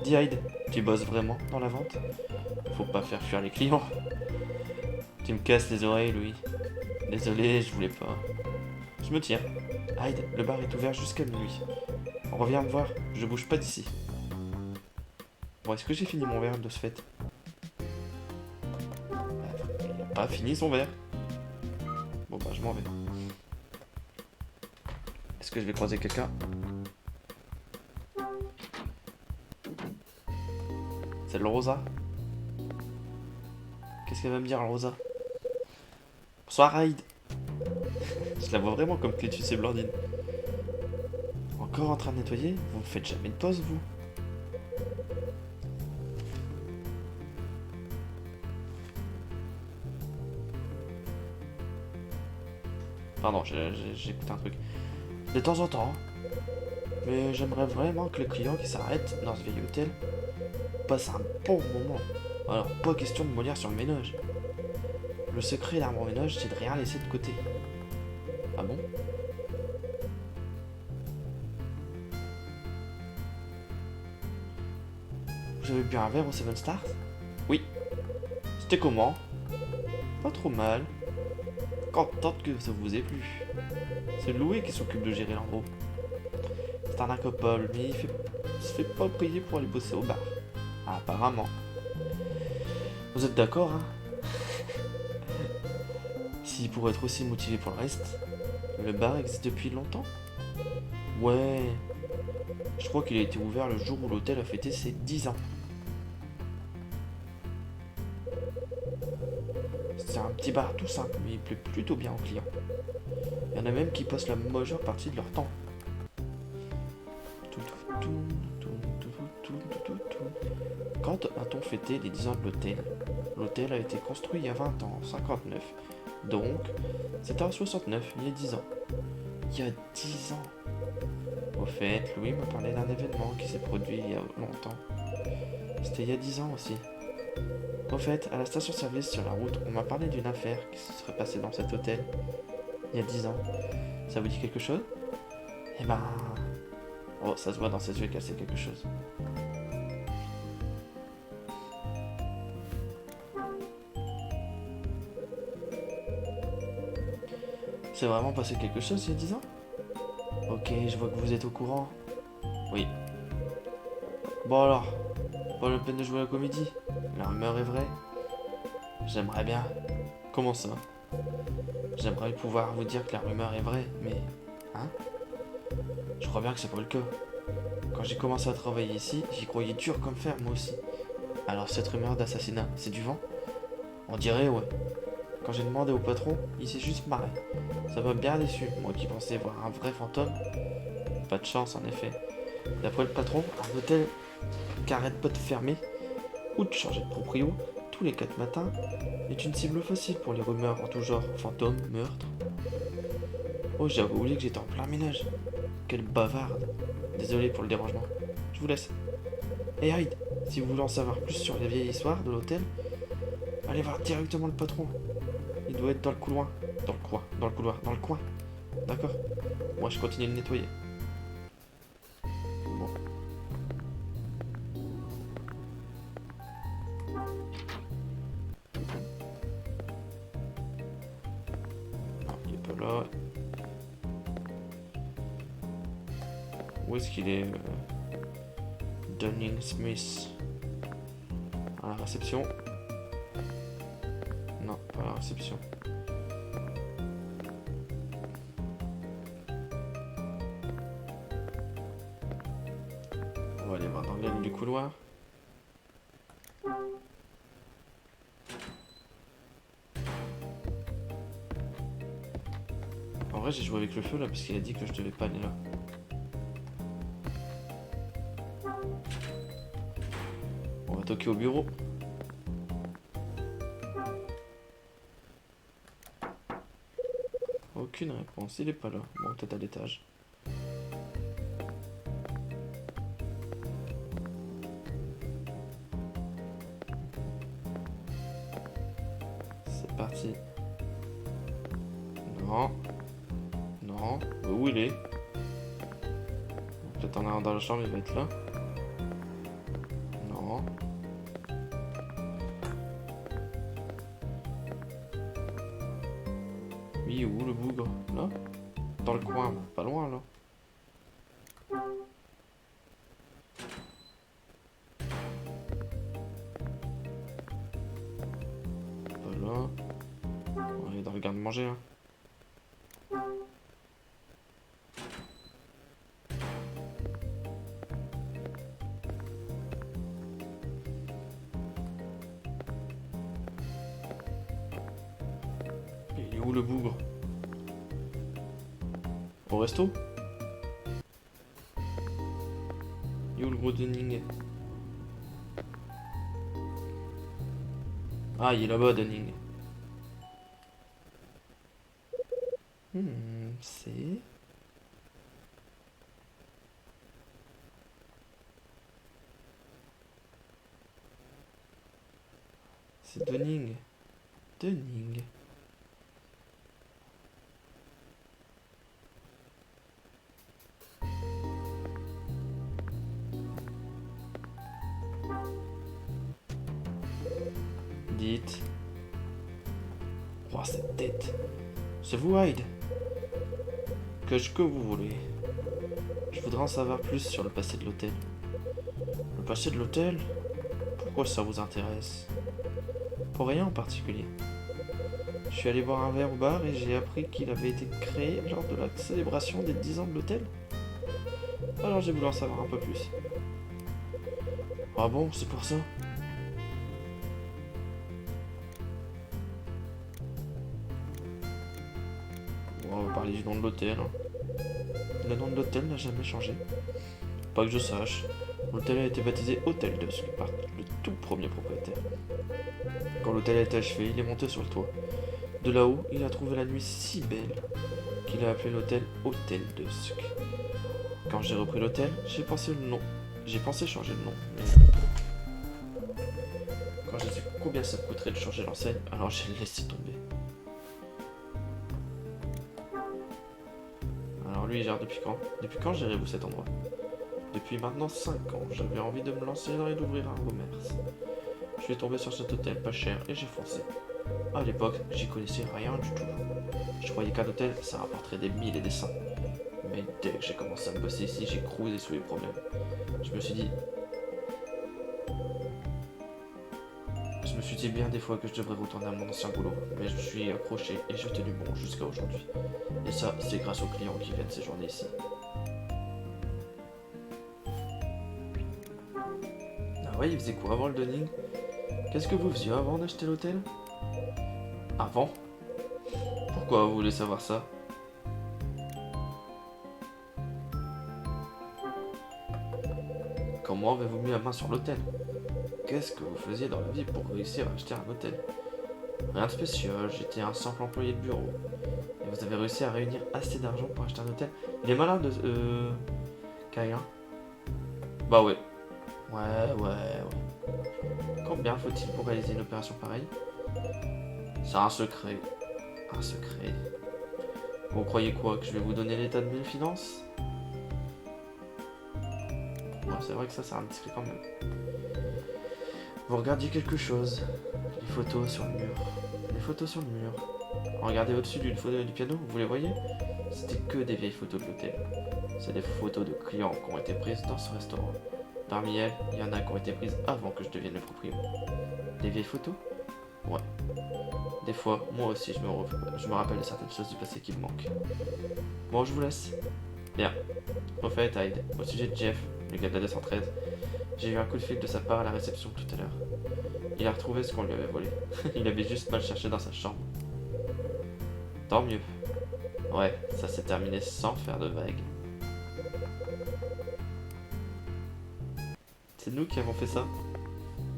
Dis Hyde, tu bosses vraiment dans la vente? Faut pas faire fuir les clients. Tu me casses les oreilles, Louis. Désolé, je voulais pas. Je me tiens. Hyde, le bar est ouvert jusqu'à minuit. On revient me voir, je bouge pas d'ici. Bon, est-ce que j'ai fini mon verre de ce fait? Il a pas fini son verre. Bon bah je m'en vais. Est-ce que je vais croiser quelqu'un? C'est le Rosa. Qu'est-ce qu'elle va me dire, le Rosa? Bonsoir, Hyde. Je la vois vraiment comme Clétus et Blandine. Encore en train de nettoyer? Vous ne faites jamais de pause, vous? Pardon, j'ai écouté un truc. De temps en temps. Mais j'aimerais vraiment que les clients qui s'arrêtent dans ce vieil hôtel passent un bon moment. Alors, pas question de mollir sur le ménage. Le secret d'un bon ménage, c'est de rien laisser de côté. Ah bon? Vous avez bu un verre au Seven Stars? Oui. C'était comment? Pas trop mal. Contente que ça vous ait plu. C'est Louis qui s'occupe de gérer l'endroit. C'est un incapable, mais il se fait pas payer pour aller bosser au bar. Ah, apparemment. Vous êtes d'accord, hein? Si pour être aussi motivé pour le reste, le bar existe depuis longtemps? Ouais. Je crois qu'il a été ouvert le jour où l'hôtel a fêté ses 10 ans. C'est un petit bar tout simple, mais il plaît plutôt bien aux clients. Il y en a même qui passent la majeure partie de leur temps. Quand a-t-on fêté les 10 ans de l'hôtel? L'hôtel a été construit il y a 20 ans, en 59. Donc, c'était en 69, il y a 10 ans. Il y a 10 ans. Au fait, Louis m'a parlé d'un événement qui s'est produit il y a longtemps. C'était il y a 10 ans aussi. Au fait, à la station-service sur la route, on m'a parlé d'une affaire qui se serait passée dans cet hôtel il y a 10 ans. Ça vous dit quelque chose? Eh ben... Oh, ça se voit dans ses yeux qu'elle sait quelque chose. C'est vraiment passé quelque chose il y a 10 ans? Ok, je vois que vous êtes au courant. Oui. Bon alors, pas la peine de jouer à la comédie. La rumeur est vraie. J'aimerais bien. Comment ça? J'aimerais pouvoir vous dire que la rumeur est vraie, mais... Hein? Je crois bien que c'est pas le cas. Quand j'ai commencé à travailler ici, j'y croyais dur comme fer, moi aussi. Alors cette rumeur d'assassinat, c'est du vent? On dirait, ouais. Quand j'ai demandé au patron, il s'est juste marré. Ça m'a bien déçu, moi qui pensais voir un vrai fantôme. Pas de chance, en effet. D'après le patron, un hôtel qui arrête pas de fermer ou de changer de proprio tous les 4 matins est une cible facile pour les rumeurs en tout genre, fantômes, meurtres. Oh, j'avais oublié que j'étais en plein ménage. Quelle bavarde. Désolé pour le dérangement. Je vous laisse. Et Hyde, si vous voulez en savoir plus sur les vieilles histoires de l'hôtel, allez voir directement le patron. Il doit être dans le couloir. Dans le coin. Dans le couloir. Dans le coin. D'accord? Moi, je continue de nettoyer. Bon. Non, il est pas là. Où est-ce qu'il est, Dunning Smith? À la réception. Non, pas à la réception. On va aller voir dans l'angle du couloir. En vrai, j'ai joué avec le feu là parce qu'il a dit que je devais pas aller là. On va toquer au bureau. aucune réponse. Il est pas là. Bon, peut-être à l'étage. C'est parti. Non. Non. Où il est? Peut-être en allant dans la chambre, il va être là. Non. Oui, où le bougre? Là? Dans le coin, pas loin là. Pas là. On est dans le garde-manger là. Il est où le bougre? Au resto? Il est où le gros Dunning? Ah, il est là-bas, Dunning. C'est... C'est Dunning. Dunning. Dites. Oh, cette tête. C'est vous, Hyde? Que vous voulez? Je voudrais en savoir plus sur le passé de l'hôtel. Le passé de l'hôtel? Pourquoi ça vous intéresse? Pour rien en particulier. Je suis allé boire un verre au bar et j'ai appris qu'il avait été créé lors de la célébration des 10 ans de l'hôtel. Alors j'ai voulu en savoir un peu plus. Ah bon, c'est pour ça? Bon, on va parler du nom de l'hôtel. Le nom de l'hôtel n'a jamais changé. Pas que je sache. L'hôtel a été baptisé Hôtel Dusk par le tout premier propriétaire. Quand l'hôtel a été achevé, il est monté sur le toit. De là-haut, il a trouvé la nuit si belle qu'il a appelé l'hôtel Hôtel Dusk. Quand j'ai repris l'hôtel, j'ai pensé changer le nom, mais quand j'ai su combien ça me coûterait de changer l'enseigne, alors j'ai laissé tomber. Alors lui, il gère depuis quand? Depuis quand gérez-vous cet endroit? Depuis maintenant 5 ans, j'avais envie de me lancer et d'ouvrir un commerce. Je suis tombé sur cet hôtel pas cher et j'ai foncé. À l'époque, j'y connaissais rien du tout. Je croyais qu'un hôtel, ça rapporterait des mille et des cents. Mais dès que j'ai commencé à me bosser ici, j'ai cruisé sous les problèmes. Je me suis dit bien des fois que je devrais retourner à mon ancien boulot. Mais je me suis accroché et j'ai tenu bon jusqu'à aujourd'hui. Et ça, c'est grâce aux clients qui viennent séjourner ici. Ah ouais, il faisait quoi avant le Dunning? Qu'est-ce que vous faisiez avant d'acheter l'hôtel? Avant? Pourquoi vous voulez savoir ça? Comment avez-vous mis la main sur l'hôtel? Qu'est-ce que vous faisiez dans la vie pour réussir à acheter un hôtel? Rien de spécial, j'étais un simple employé de bureau. Et vous avez réussi à réunir assez d'argent pour acheter un hôtel? Il est malin de... Kyle, hein? Bah ouais. Ouais. Combien faut-il pour réaliser une opération pareille? C'est un secret. Un secret. Vous croyez quoi? Que je vais vous donner l'état de mes finances? Ouais, c'est vrai que ça, c'est indiscret quand même. Vous regardiez quelque chose. Les photos sur le mur. Les photos sur le mur. Regardez au-dessus d'une photo du piano, vous les voyez? C'était que des vieilles photos de l'hôtel. C'est des photos de clients qui ont été prises dans ce restaurant. Parmi elles, il y en a qui ont été prises avant que je devienne le propriétaire. Des vieilles photos? Ouais. Des fois, moi aussi, je me rappelle de certaines choses du passé qui me manquent. Bon, je vous laisse. Bien. Au fait, Hyde, au sujet de Jeff, le gars de la 213, j'ai eu un coup de fil de sa part à la réception tout à l'heure. Il a retrouvé ce qu'on lui avait volé. Il avait juste mal cherché dans sa chambre. Tant mieux. Ouais, ça s'est terminé sans faire de vagues. C'est nous qui avons fait ça.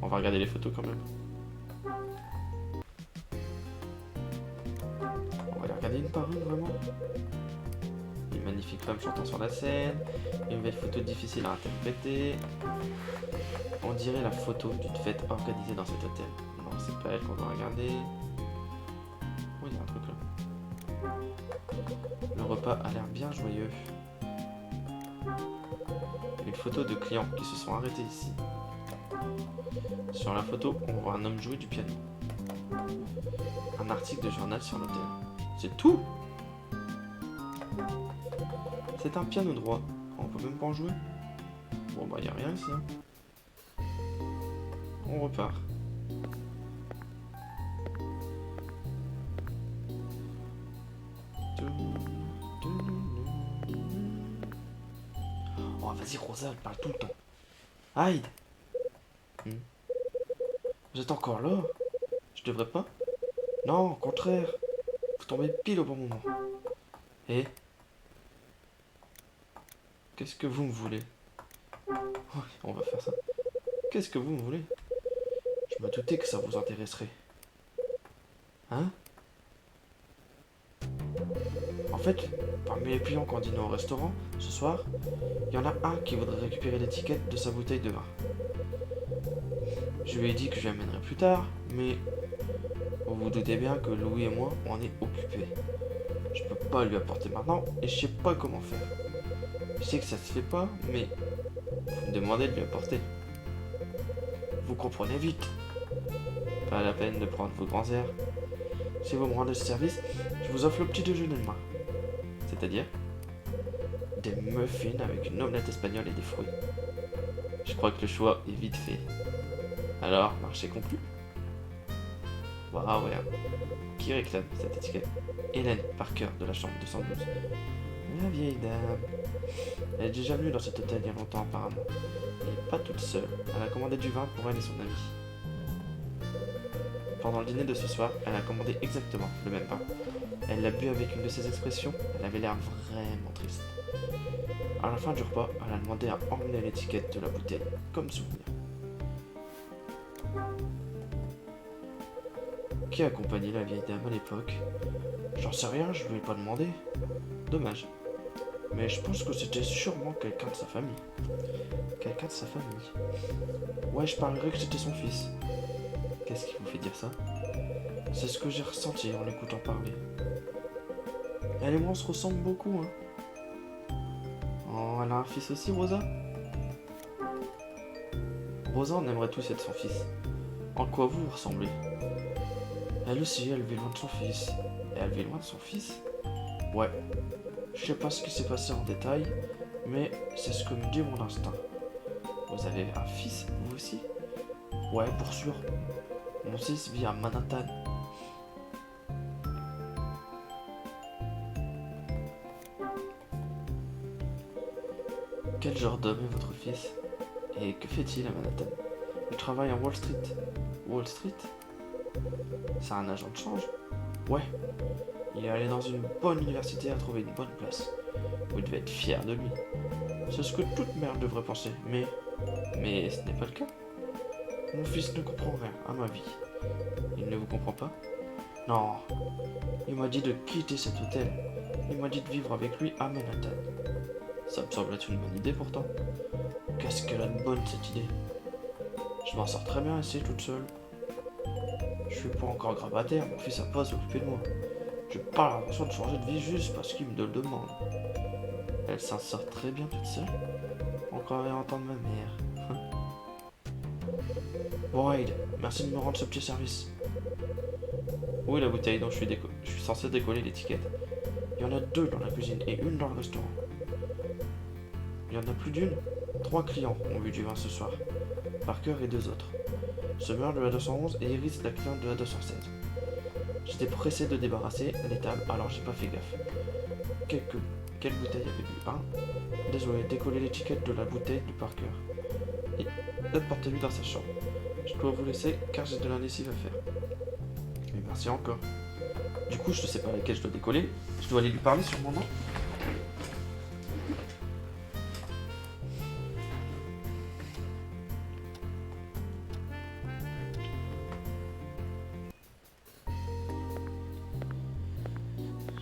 On va regarder les photos quand même. On va les regarder. regarder une par une, vraiment. Une magnifique femme chantant sur la scène. Une belle photo difficile à interpréter. On dirait la photo d'une fête organisée dans cet hôtel. Non, c'est pas elle qu'on doit regarder. Oh, il y a un truc là. Le repas a l'air bien joyeux. Une photo de clients qui se sont arrêtés ici. Sur la photo, on voit un homme jouer du piano. Un article de journal sur l'hôtel. C'est tout? C'est un piano droit. On peut même pas en jouer. Bon bah y a rien ici. Hein. On repart. Oh vas-y Rosa, elle parle tout le temps. Hyde. Vous êtes encore là? Je devrais pas? Non, au contraire. Vous tombez pile au bon moment. Et qu'est-ce que vous me voulez? Oh, on va faire ça. Qu'est-ce que vous me voulez? Je me doutais que ça vous intéresserait. Hein? En fait, parmi les clients qu'on dîne au restaurant, ce soir, il y en a un qui voudrait récupérer l'étiquette de sa bouteille de vin. Je lui ai dit que je l'amènerai plus tard, mais vous vous doutez bien que Louis et moi, on est occupés. Je peux pas lui apporter maintenant et je sais pas comment faire. Je sais que ça se fait pas, mais vous me demandez de lui apporter. Vous comprenez vite. Pas la peine de prendre vos grands airs. Si vous me rendez ce service, je vous offre le petit déjeuner demain. C'est-à-dire des muffins avec une omelette espagnole et des fruits. Je crois que le choix est vite fait. Alors, marché conclu. Waouh, ouais. Qui réclame cette étiquette? Hélène Parker de la chambre 212. La vieille dame. Elle est déjà venue dans cet hôtel il y a longtemps apparemment. Et pas toute seule. Elle a commandé du vin pour elle et son ami. Pendant le dîner de ce soir, elle a commandé exactement le même vin. Elle l'a bu avec une de ses expressions. Elle avait l'air vraiment triste. À la fin du repas, elle a demandé à emmener l'étiquette de la bouteille comme souvenir. Qui accompagnait la vieille dame à l'époque? J'en sais rien, je lui ai pas demandé. Dommage. Mais je pense que c'était sûrement quelqu'un de sa famille. Quelqu'un de sa famille. Ouais, je parlerais que c'était son fils. Qu'est-ce qui vous fait dire ça? C'est ce que j'ai ressenti en l'écoutant parler. Elle et moi on se ressemble beaucoup, hein. Oh, elle a un fils aussi, Rosa? Rosa, on aimerait tous être son fils. En quoi vous vous ressemblez? Elle aussi, elle vit loin de son fils. Et elle vit loin de son fils? Ouais. Je sais pas ce qui s'est passé en détail, mais c'est ce que me dit mon instinct. Vous avez un fils, vous aussi? Ouais, pour sûr. Mon fils vit à Manhattan. Quel genre d'homme est votre fils? Et que fait-il à Manhattan? Il travaille à Wall Street. Wall Street? C'est un agent de change? Ouais. Il est allé dans une bonne université et a trouvé une bonne place. Vous devez être fier de lui. C'est ce que toute mère devrait penser, mais ce n'est pas le cas. Mon fils ne comprend rien à ma vie. Il ne vous comprend pas? Non. Il m'a dit de quitter cet hôtel. Il m'a dit de vivre avec lui à Manhattan. Ça me semble être une bonne idée pourtant. Qu'est-ce qu'elle a de bonne cette idée? Je m'en sors très bien ici toute seule. Je suis pas encore grabataire, mon fils a pas à s'occuper de moi. J'ai pas l'intention de changer de vie juste parce qu'il me le demande. Elle s'en sort très bien toute seule. Encore à entendre ma mère. Bon Hyde, merci de me rendre ce petit service. Où est la bouteille dont je suis censé décoller l'étiquette? Il y en a 2 dans la cuisine et une dans le restaurant. Il y en a plus d'une? 3 clients ont bu du vin ce soir. Parker et 2 autres. Summer de la 211 et Iris, la cliente de la 216. J'étais pressé de débarrasser les tables, alors j'ai pas fait gaffe. Quelle bouteille avait bu? Désolé, décollez l'étiquette de la bouteille de Parker. Et apportez-lui dans sa chambre. Je dois vous laisser car j'ai de la lessive à faire. Et merci encore. Du coup, je ne sais pas laquelle je dois décoller. Je dois aller lui parler sur mon nom.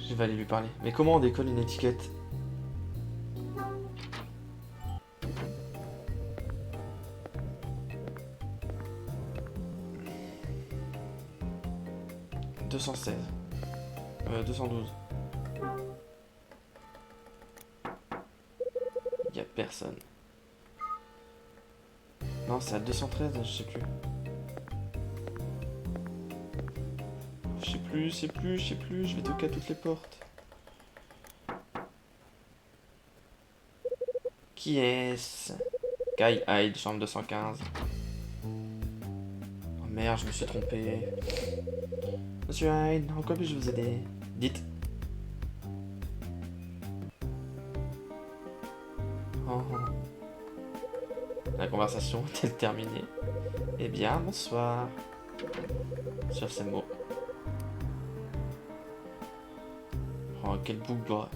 Je vais aller lui parler. Mais comment on décolle une étiquette? « 216. 212. Y a personne. Non, c'est à 213, je sais plus. Je sais plus. Je vais toquer à toutes les portes. Qui est-ce? Kai Hyde, chambre 215. Oh merde, je me suis trompé. Monsieur Hyde, en quoi puis-je vous aider? Dites. Oh. La conversation est-elle terminée? Eh bien, bonsoir. Sur ces mots. Oh, quel bougre.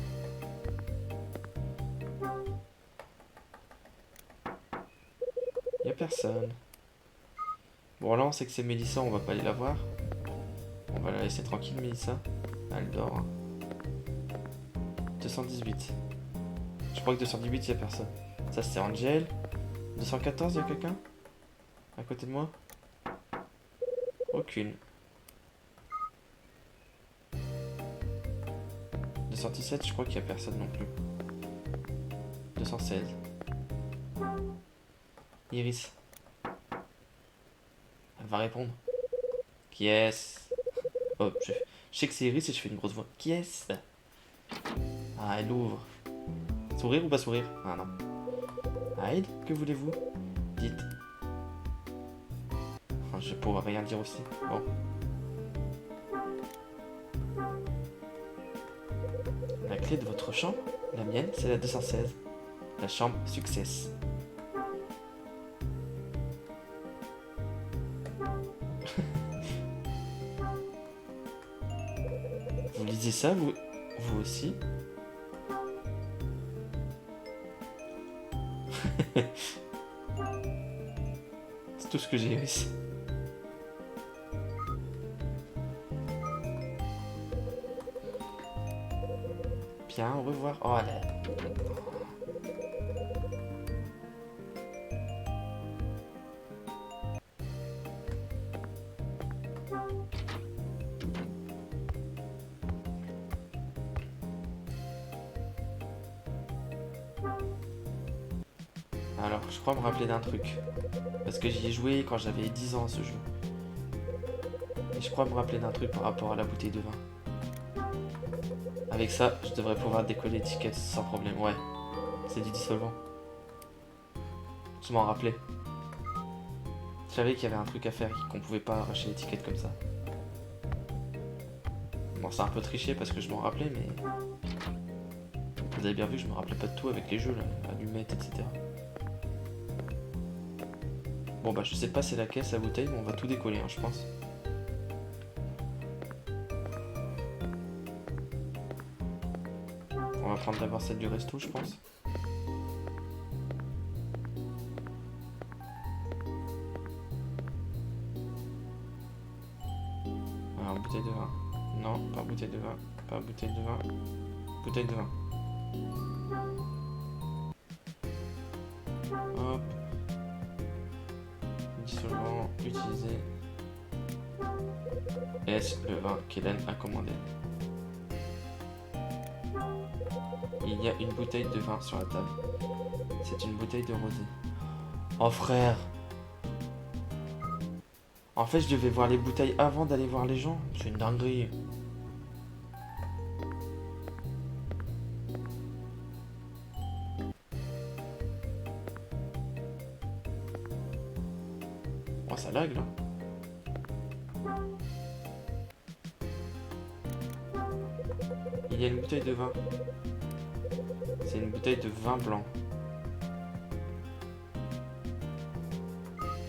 Y'a personne. Bon, là, on sait que c'est Mélissa, on va pas aller la voir. On va la laisser tranquille, Mélissa. Elle dort. Hein. 218. Je crois que 218, y'a personne. Ça, c'est Angel. 214, y'a quelqu'un? À côté de moi? Aucune. 217, je crois qu'il y a personne non plus. 216. Iris. Elle va répondre. Qui est-ce? Oh, je sais que c'est Iris et je fais une grosse voix. Qui est-ce? Ah, elle ouvre. Sourire ou pas sourire? Ah non. Hyde, que voulez-vous? Dites. Oh, je pourrais rien dire aussi. Bon. La clé de votre chambre? La mienne, c'est la 216. La chambre Success. Vous lisez ça, vous aussi? C'est tout ce que j'ai réussi. Bien, au revoir. Oh là. Alors, je crois me rappeler d'un truc. Parce que j'y ai joué quand j'avais 10 ans à ce jeu. Et je crois me rappeler d'un truc par rapport à la bouteille de vin. Avec ça, je devrais pouvoir décoller l'étiquette sans problème. Ouais, c'est du dissolvant. Je m'en rappelais. Je savais qu'il y avait un truc à faire et qu'on pouvait pas arracher l'étiquette comme ça. Bon, c'est un peu triché parce que je m'en rappelais, mais... Vous avez bien vu que je me rappelais pas de tout avec les jeux, là, allumettes, etc. Bon bah je sais pas c'est la caisse, la bouteille, mais on va tout décoller, hein, je pense. On va prendre d'abord celle du resto, je pense. Alors, bouteille de vin. Non, pas bouteille de vin. Pas bouteille de vin. Bouteille de vin. Hop. Dissolvant, utilisé. Est-ce le vin qu'Hélène a commandé? Il y a une bouteille de vin sur la table. C'est une bouteille de rosé. Oh frère! En fait, je devais voir les bouteilles avant d'aller voir les gens. C'est une dinguerie. Oh, ça lag là. Il y a une bouteille de vin. C'est une bouteille de vin blanc.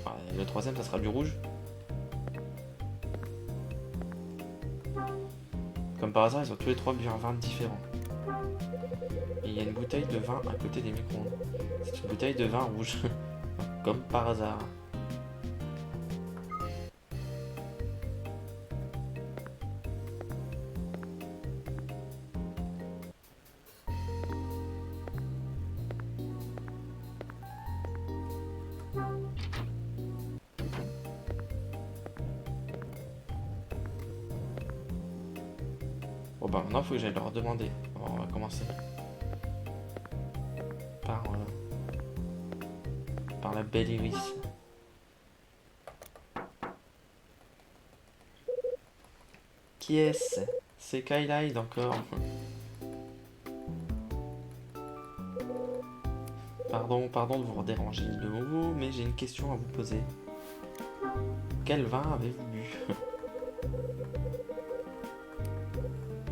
Ah, le troisième, ça sera du rouge. Comme par hasard, ils ont tous les trois bu un vin différent. Et il y a une bouteille de vin à côté des micro-ondes. C'est une bouteille de vin rouge. Comme par hasard. Bon bah maintenant il faut que j'aille leur demander. Alors, on va commencer par la belle Iris. Qui est-ce? C'est Kylide encore. Pardon de vous déranger de nouveau, mais j'ai une question à vous poser. Quel vin avez-vous bu?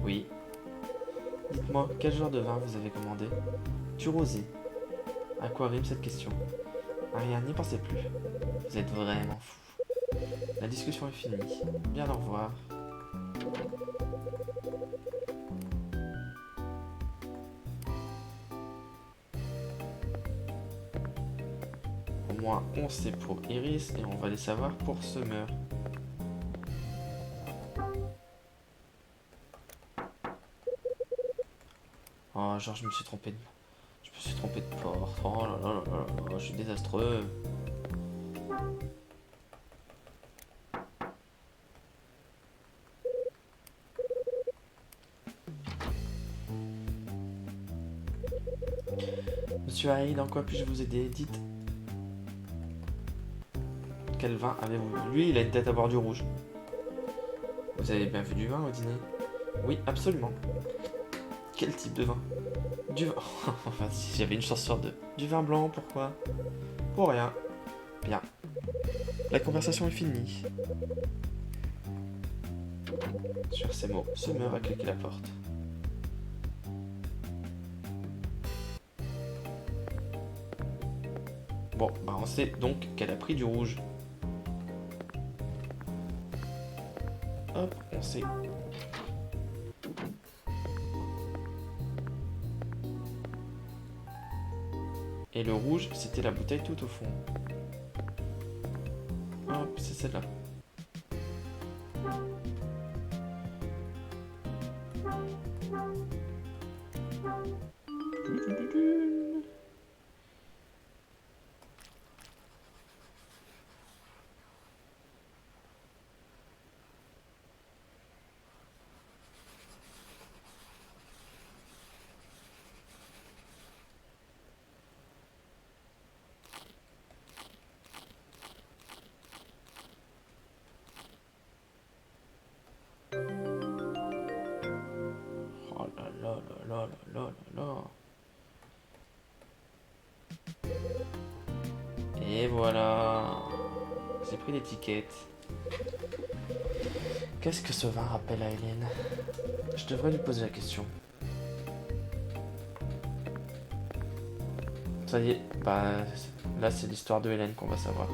Oui. Dites-moi, quel genre de vin vous avez commandé? Du rosé. À quoi rime cette question? Ariane, n'y pensez plus. Vous êtes vraiment fou. La discussion est finie. Bien au revoir. Au moins, on sait pour Iris et on va les savoir pour Summer. Oh, genre, je me suis trompé de porte. Oh là là là là là, je suis désastreux. Monsieur Hyde, en quoi puis-je vous aider? Dites. Quel vin avez-vous bu? Lui, il a une tête à boire du rouge. Vous avez bien vu du vin au dîner? Oui, absolument. Quel type de vin? Du vin. Enfin, si j'avais une chance sur deux. Du vin blanc, pourquoi? Pour rien. Bien. La conversation est finie. Sur ces mots, Summer a claqué la porte. Bon, bah on sait donc qu'elle a pris du rouge. Hop, on sait. Et le rouge, c'était la bouteille tout au fond. Hop, c'est celle-là. Oh là là là là là là là. Et voilà. J'ai pris l'étiquette. Qu'est-ce que ce vin rappelle à Hélène? Je devrais lui poser la question. Ça y est, bah là c'est l'histoire de Hélène qu'on va savoir.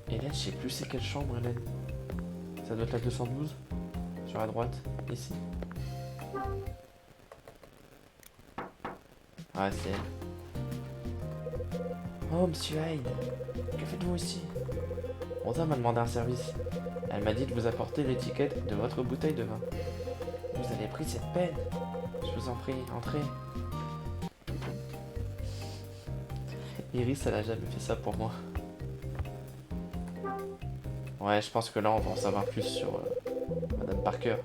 Hélène, je sais plus c'est quelle chambre Hélène. Ça doit être la 212. Sur la droite, ici. Ah c'est elle. Oh monsieur Hyde, que faites-vous ici? Rosa m'a demandé un service. Elle m'a dit de vous apporter l'étiquette de votre bouteille de vin. Vous avez pris cette peine. Je vous en prie, entrez. Iris, elle a jamais fait ça pour moi. Ouais, je pense que là, on va en savoir plus sur Madame Parker.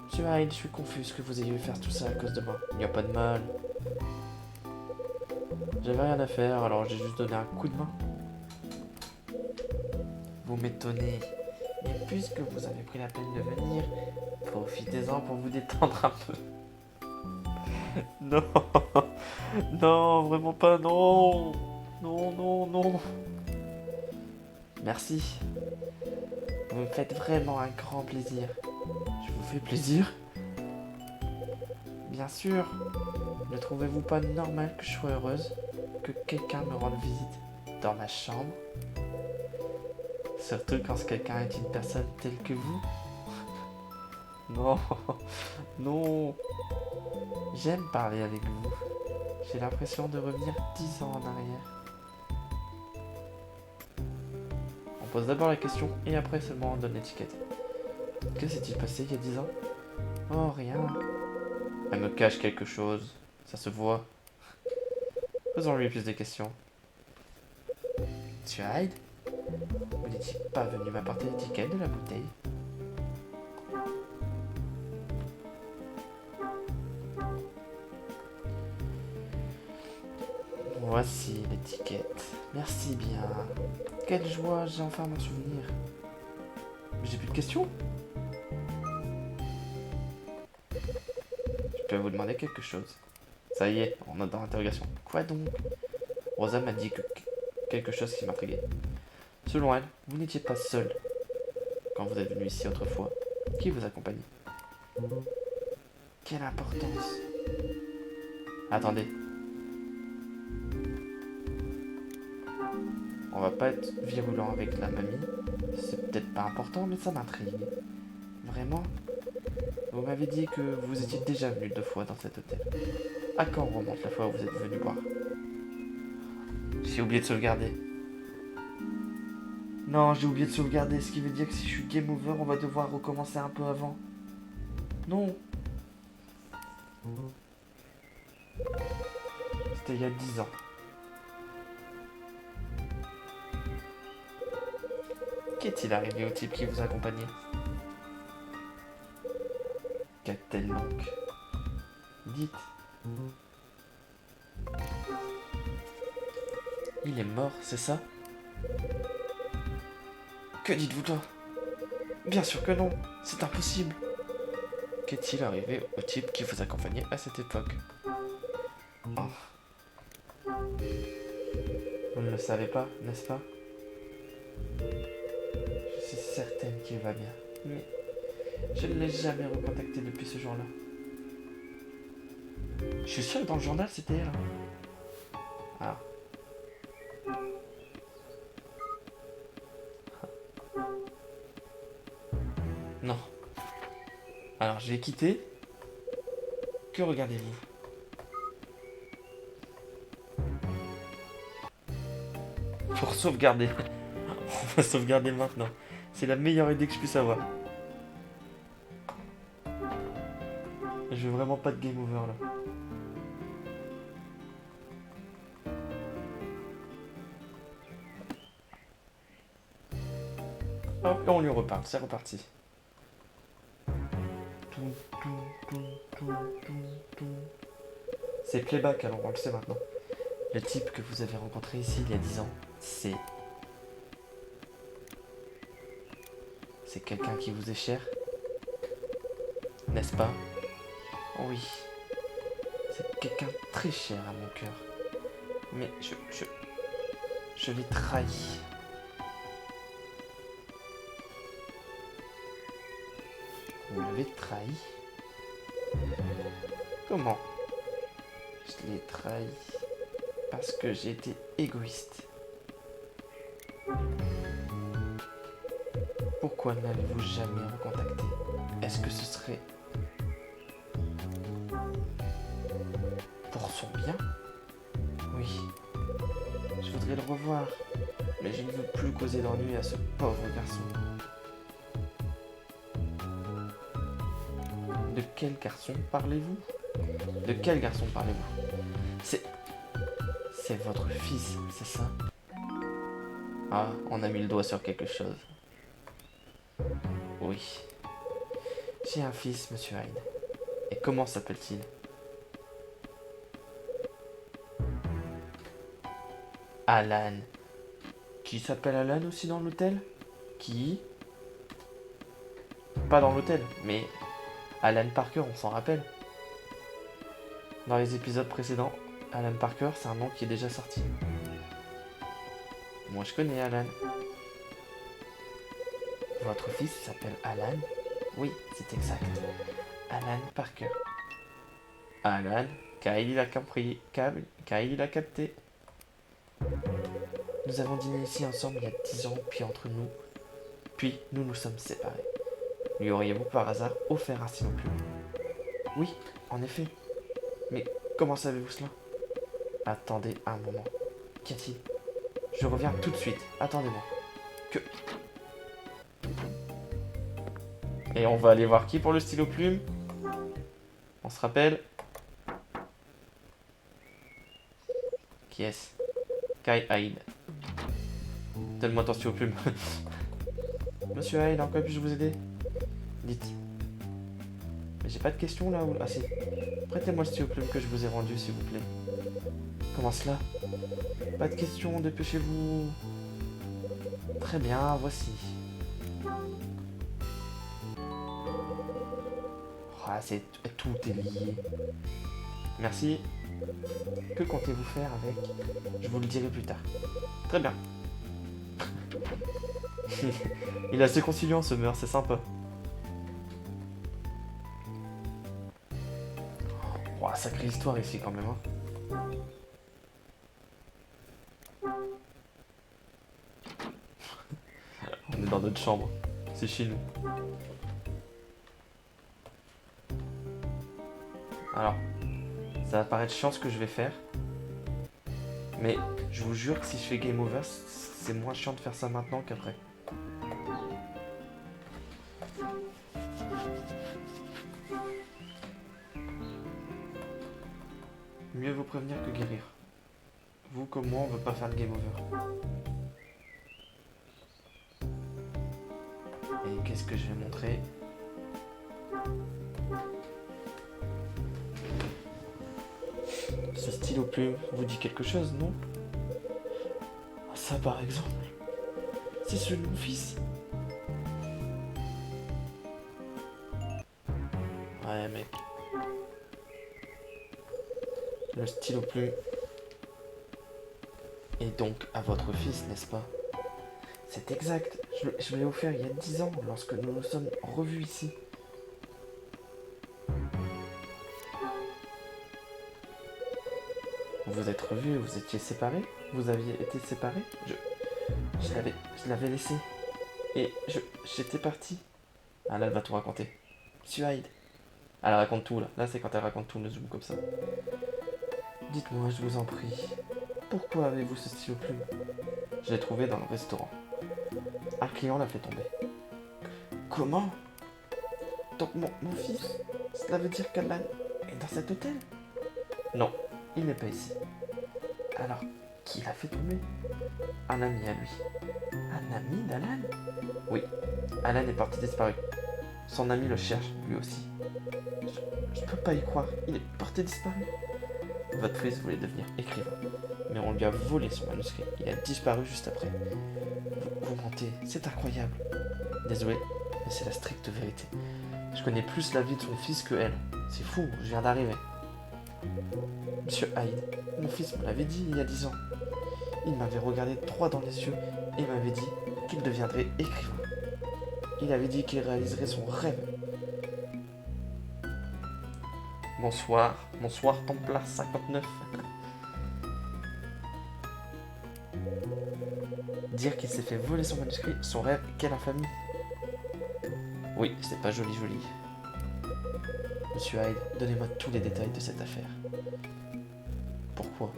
Monsieur Hyde, je suis confuse que vous ayez fait tout ça à cause de moi. Il n'y a pas de mal. J'avais rien à faire, alors j'ai juste donné un coup de main. Vous m'étonnez. Mais puisque vous avez pris la peine de venir, profitez-en pour vous détendre un peu. Non, non, vraiment pas, non. Non, non, non. Merci. Vous me faites vraiment un grand plaisir. Je vous fais plaisir? Bien sûr. Ne trouvez-vous pas normal que je sois heureuse que quelqu'un me rende visite dans ma chambre? Surtout quand ce quelqu'un est une personne telle que vous? Non, non. J'aime parler avec vous. J'ai l'impression de revenir 10 ans en arrière. On pose d'abord la question et après seulement on donne l'étiquette. Que s'est-il passé il y a 10 ans? Oh, rien. Elle me cache quelque chose. Ça se voit. Faisons-lui plus de questions. Monsieur Hyde, vous n'étiez pas venu m'apporter l'étiquette de la bouteille? Voici l'étiquette. Merci bien. Quelle joie, j'ai enfin m'en souvenir. J'ai plus de questions? Je peux vous demander quelque chose? Ça y est, on est dans l'interrogation. Quoi donc? Rosa m'a dit quelque chose qui m'intriguait. Selon elle, vous n'étiez pas seul quand vous êtes venu ici autrefois. Qui vous accompagnait? Quelle importance! Attendez. On va pas être virulent avec la mamie. C'est peut-être pas important, mais ça m'intrigue. Vraiment? Vous m'avez dit que vous étiez déjà venu 2 fois dans cet hôtel. À quand remonte la fois où vous êtes venu boire? J'ai oublié de sauvegarder. Non, j'ai oublié de sauvegarder, ce qui veut dire que si je suis game over, on va devoir recommencer un peu avant. Non. C'était il y a 10 ans. Qu'est-il arrivé au type qui vous accompagnait? Qu'a-t-elle donc? Dites. Il est mort, c'est ça? Que dites-vous toi? Bien sûr que non, c'est impossible. Qu'est-il arrivé au type qui vous accompagnait à cette époque? Oh. Vous ne le savez pas, n'est-ce pas? Je suis certaine qu'il va bien, mais je ne l'ai jamais recontacté depuis ce jour-là. Je suis sûr que dans le journal, c'était elle. Ah. Non. Alors, je vais quitter. Que regardez-vous? Pour sauvegarder. On va sauvegarder maintenant. C'est la meilleure idée que je puisse avoir. Je veux vraiment pas de game over là. Hop, et on lui reparle, c'est reparti. C'est playback, alors on le sait maintenant. Le type que vous avez rencontré ici il y a 10 ans, c'est quelqu'un qui vous est cher? N'est-ce pas? Oui. C'est quelqu'un de très cher à mon cœur. Mais je l'ai trahi. Vous l'avez trahi? Comment? Je l'ai trahi parce que j'ai été égoïste. Pourquoi n'avez-vous jamais recontacté? Est-ce que ce serait pour son bien? Oui. Je voudrais le revoir, mais je ne veux plus causer d'ennui à ce pauvre garçon. De quel garçon parlez-vous? De quel garçon parlez-vous? C'est votre fils, c'est ça? Ah, on a mis le doigt sur quelque chose. Oui. J'ai un fils, monsieur Hyde. Et comment s'appelle-t-il? Alan. Qui s'appelle Alan aussi dans l'hôtel? Qui? Pas dans l'hôtel, mais Alan Parker, on s'en rappelle. Dans les épisodes précédents, Alan Parker, c'est un nom qui est déjà sorti. Moi, je connais Alan. Votre fils s'appelle Alan? Oui, c'est exact. Alan Parker. Alan, Kyle il a compris. Kyle il a capté. Nous avons dîné ici ensemble il y a 10 ans, puis nous nous sommes séparés. Lui auriez-vous par hasard offert un stylo plume? Oui, en effet. Mais comment savez-vous cela? Attendez un moment. Qu'y a-t-il? Je reviens tout de suite. Attendez-moi. Et on va aller voir qui pour le stylo plume? On se rappelle? Qui est-ce? Kyle Hyde. Donne-moi ton stylo plume. Monsieur Hyde, en quoi puis-je vous aider? Dites. Mais j'ai pas de questions là ou... Ah si. Prêtez-moi le stylo plume que je vous ai rendu, s'il vous plaît. Comment cela? Pas de questions, dépêchez-vous. Très bien, voici. Ah, tout est lié. Merci. Que comptez-vous faire avec? Je vous le dirai plus tard. Très bien. Il est assez conciliant ce meurtre, c'est sympa. Oh, sacrée histoire ici quand même. Hein. On est dans notre chambre. C'est chez nous. Alors, ça va paraître chiant ce que je vais faire. Mais je vous jure que si je fais game over, c'est moins chiant de faire ça maintenant qu'après. Mieux vaut prévenir que guérir. Vous comme moi, on veut pas faire de game over. Et qu'est-ce que je vais montrer? Ce stylo plume vous dit quelque chose, non? Ça par exemple, c'est celui de mon fils. Ouais mec. Le stylo plume est donc à votre fils, n'est-ce pas? C'est exact, je l'ai offert il y a 10 ans lorsque nous nous sommes revus ici. Vous vous êtes revus, vous étiez séparés? Vous aviez été séparés? Je l'avais laissé. Et j'étais parti. Ah là, elle va tout raconter. Monsieur Hyde. Elle raconte tout là. Là, c'est quand elle raconte tout, ne zoom comme ça. Dites-moi, je vous en prie. Pourquoi avez-vous ce stylo plume? Je l'ai trouvé dans le restaurant. Un client l'a fait tomber. Comment? Donc mon fils, cela veut dire qu'Alan est dans cet hôtel? Non, il n'est pas ici. Alors, qui l'a fait tomber? Un ami à lui. Un ami d'Alan? Oui, Alan est parti disparu. Son ami le cherche, lui aussi. Je peux pas y croire, il est porté disparu. Votre fils voulait devenir écrivain, mais on lui a volé son manuscrit. Il a disparu juste après. Vous mentez, c'est incroyable. Désolé, mais c'est la stricte vérité. Je connais plus la vie de son fils que elle. C'est fou, je viens d'arriver. Monsieur Hyde, mon fils me l'avait dit il y a 10 ans. Il m'avait regardé droit dans les yeux et m'avait dit qu'il deviendrait écrivain. Il avait dit qu'il réaliserait son rêve. Bonsoir, Templar 59. Dire qu'il s'est fait voler son manuscrit, son rêve, quelle infamie. Oui, c'est pas joli. Monsieur Hyde, donnez-moi tous les détails de cette affaire. Pourquoi?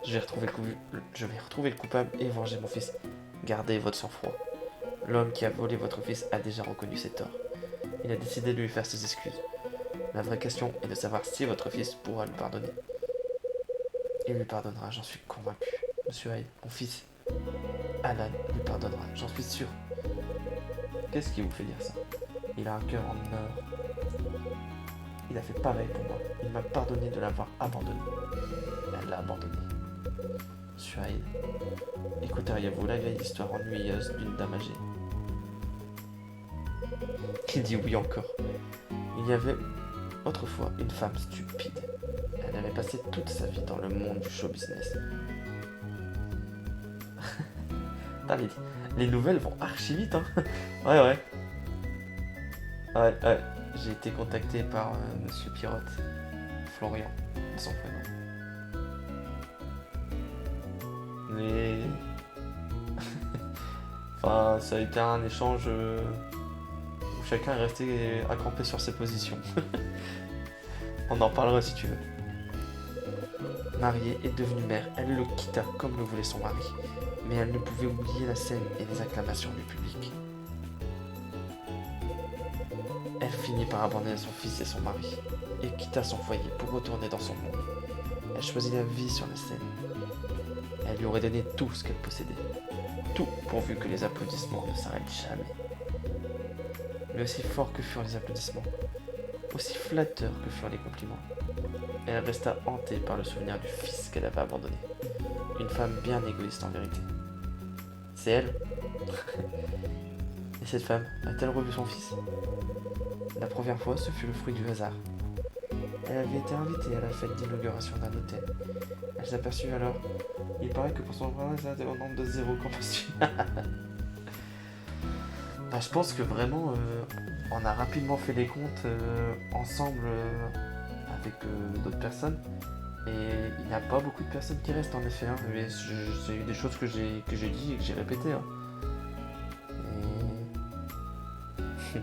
Je vais retrouver le coupable et venger mon fils. Gardez votre sang-froid. L'homme qui a volé votre fils a déjà reconnu ses torts. Il a décidé de lui faire ses excuses. La vraie question est de savoir si votre fils pourra lui pardonner. Il lui pardonnera, j'en suis convaincu. Monsieur Hyde, mon fils, Alan lui pardonnera, j'en suis sûr. Qu'est-ce qui vous fait dire ça? Il a un cœur en or. Il a fait pareil pour moi. Il m'a pardonné de l'avoir abandonné. Elle l'a abandonné. Monsieur Hyde, écouteriez-vous la vieille histoire ennuyeuse d'une dame âgée? Il dit oui encore. Il y avait autrefois une femme stupide. Elle avait passé toute sa vie dans le monde du show business. Putain, les nouvelles vont archi vite, hein. Ouais. J'ai été contacté par Monsieur Pirotte, Florian, de son prénom. Mais... enfin, ça a été un échange où chacun est resté accrompé sur ses positions. On en parlera si tu veux. Mariée et devenue mère, elle le quitta comme le voulait son mari. Mais elle ne pouvait oublier la scène et les acclamations du public. Elle finit par abandonner son fils et son mari, et quitta son foyer pour retourner dans son monde. Elle choisit la vie sur la scène. Elle lui aurait donné tout ce qu'elle possédait. Tout pourvu que les applaudissements ne s'arrêtent jamais. Mais aussi fort que furent les applaudissements, aussi flatteurs que furent les compliments, elle resta hantée par le souvenir du fils qu'elle avait abandonné. Une femme bien égoïste en vérité. C'est elle. Et cette femme a-t-elle revu son fils? La première fois, ce fut le fruit du hasard. Elle avait été invitée à la fête d'inauguration d'un hôtel. Elle s'aperçut alors. Il paraît que pour son voisin, ça était au nombre de 0, qu'en penses-tu? Bah, je pense que vraiment, on a rapidement fait les comptes ensemble avec d'autres personnes. Et il n'y a pas beaucoup de personnes qui restent en effet. Hein. Mais c'est des choses que j'ai dit et que j'ai répétées. Hein. Et...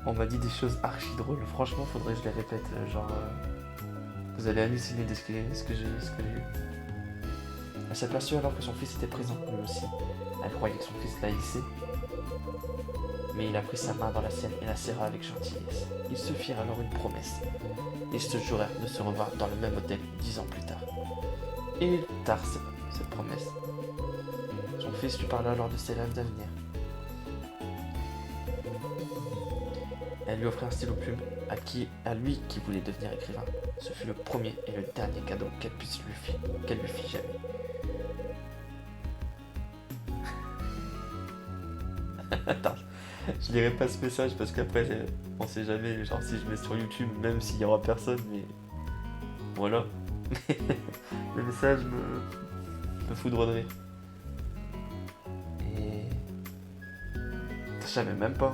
on m'a dit des choses archi drôles. Franchement, faudrait que je les répète. Vous allez halluciner de ce que j'ai eu. Elle s'aperçut alors que son fils était présent, lui aussi. Elle croyait que son fils la haïssait. Mais il a pris sa main dans la sienne et la serra avec gentillesse. Ils se firent alors une promesse. Ils se jurèrent de se revoir dans le même hôtel 10 ans plus tard. Et ils tinrent cette promesse. Son fils lui parla alors de ses rêves d'avenir. Elle lui offrit un stylo plume à lui qui voulait devenir écrivain. Ce fut le premier et le dernier cadeau qu'elle lui fit jamais. Attends, je lirai pas ce message parce qu'après, on sait jamais, genre si je mets sur YouTube, même s'il y aura personne, mais voilà. Le message me foudre de rire. Et je savais même pas.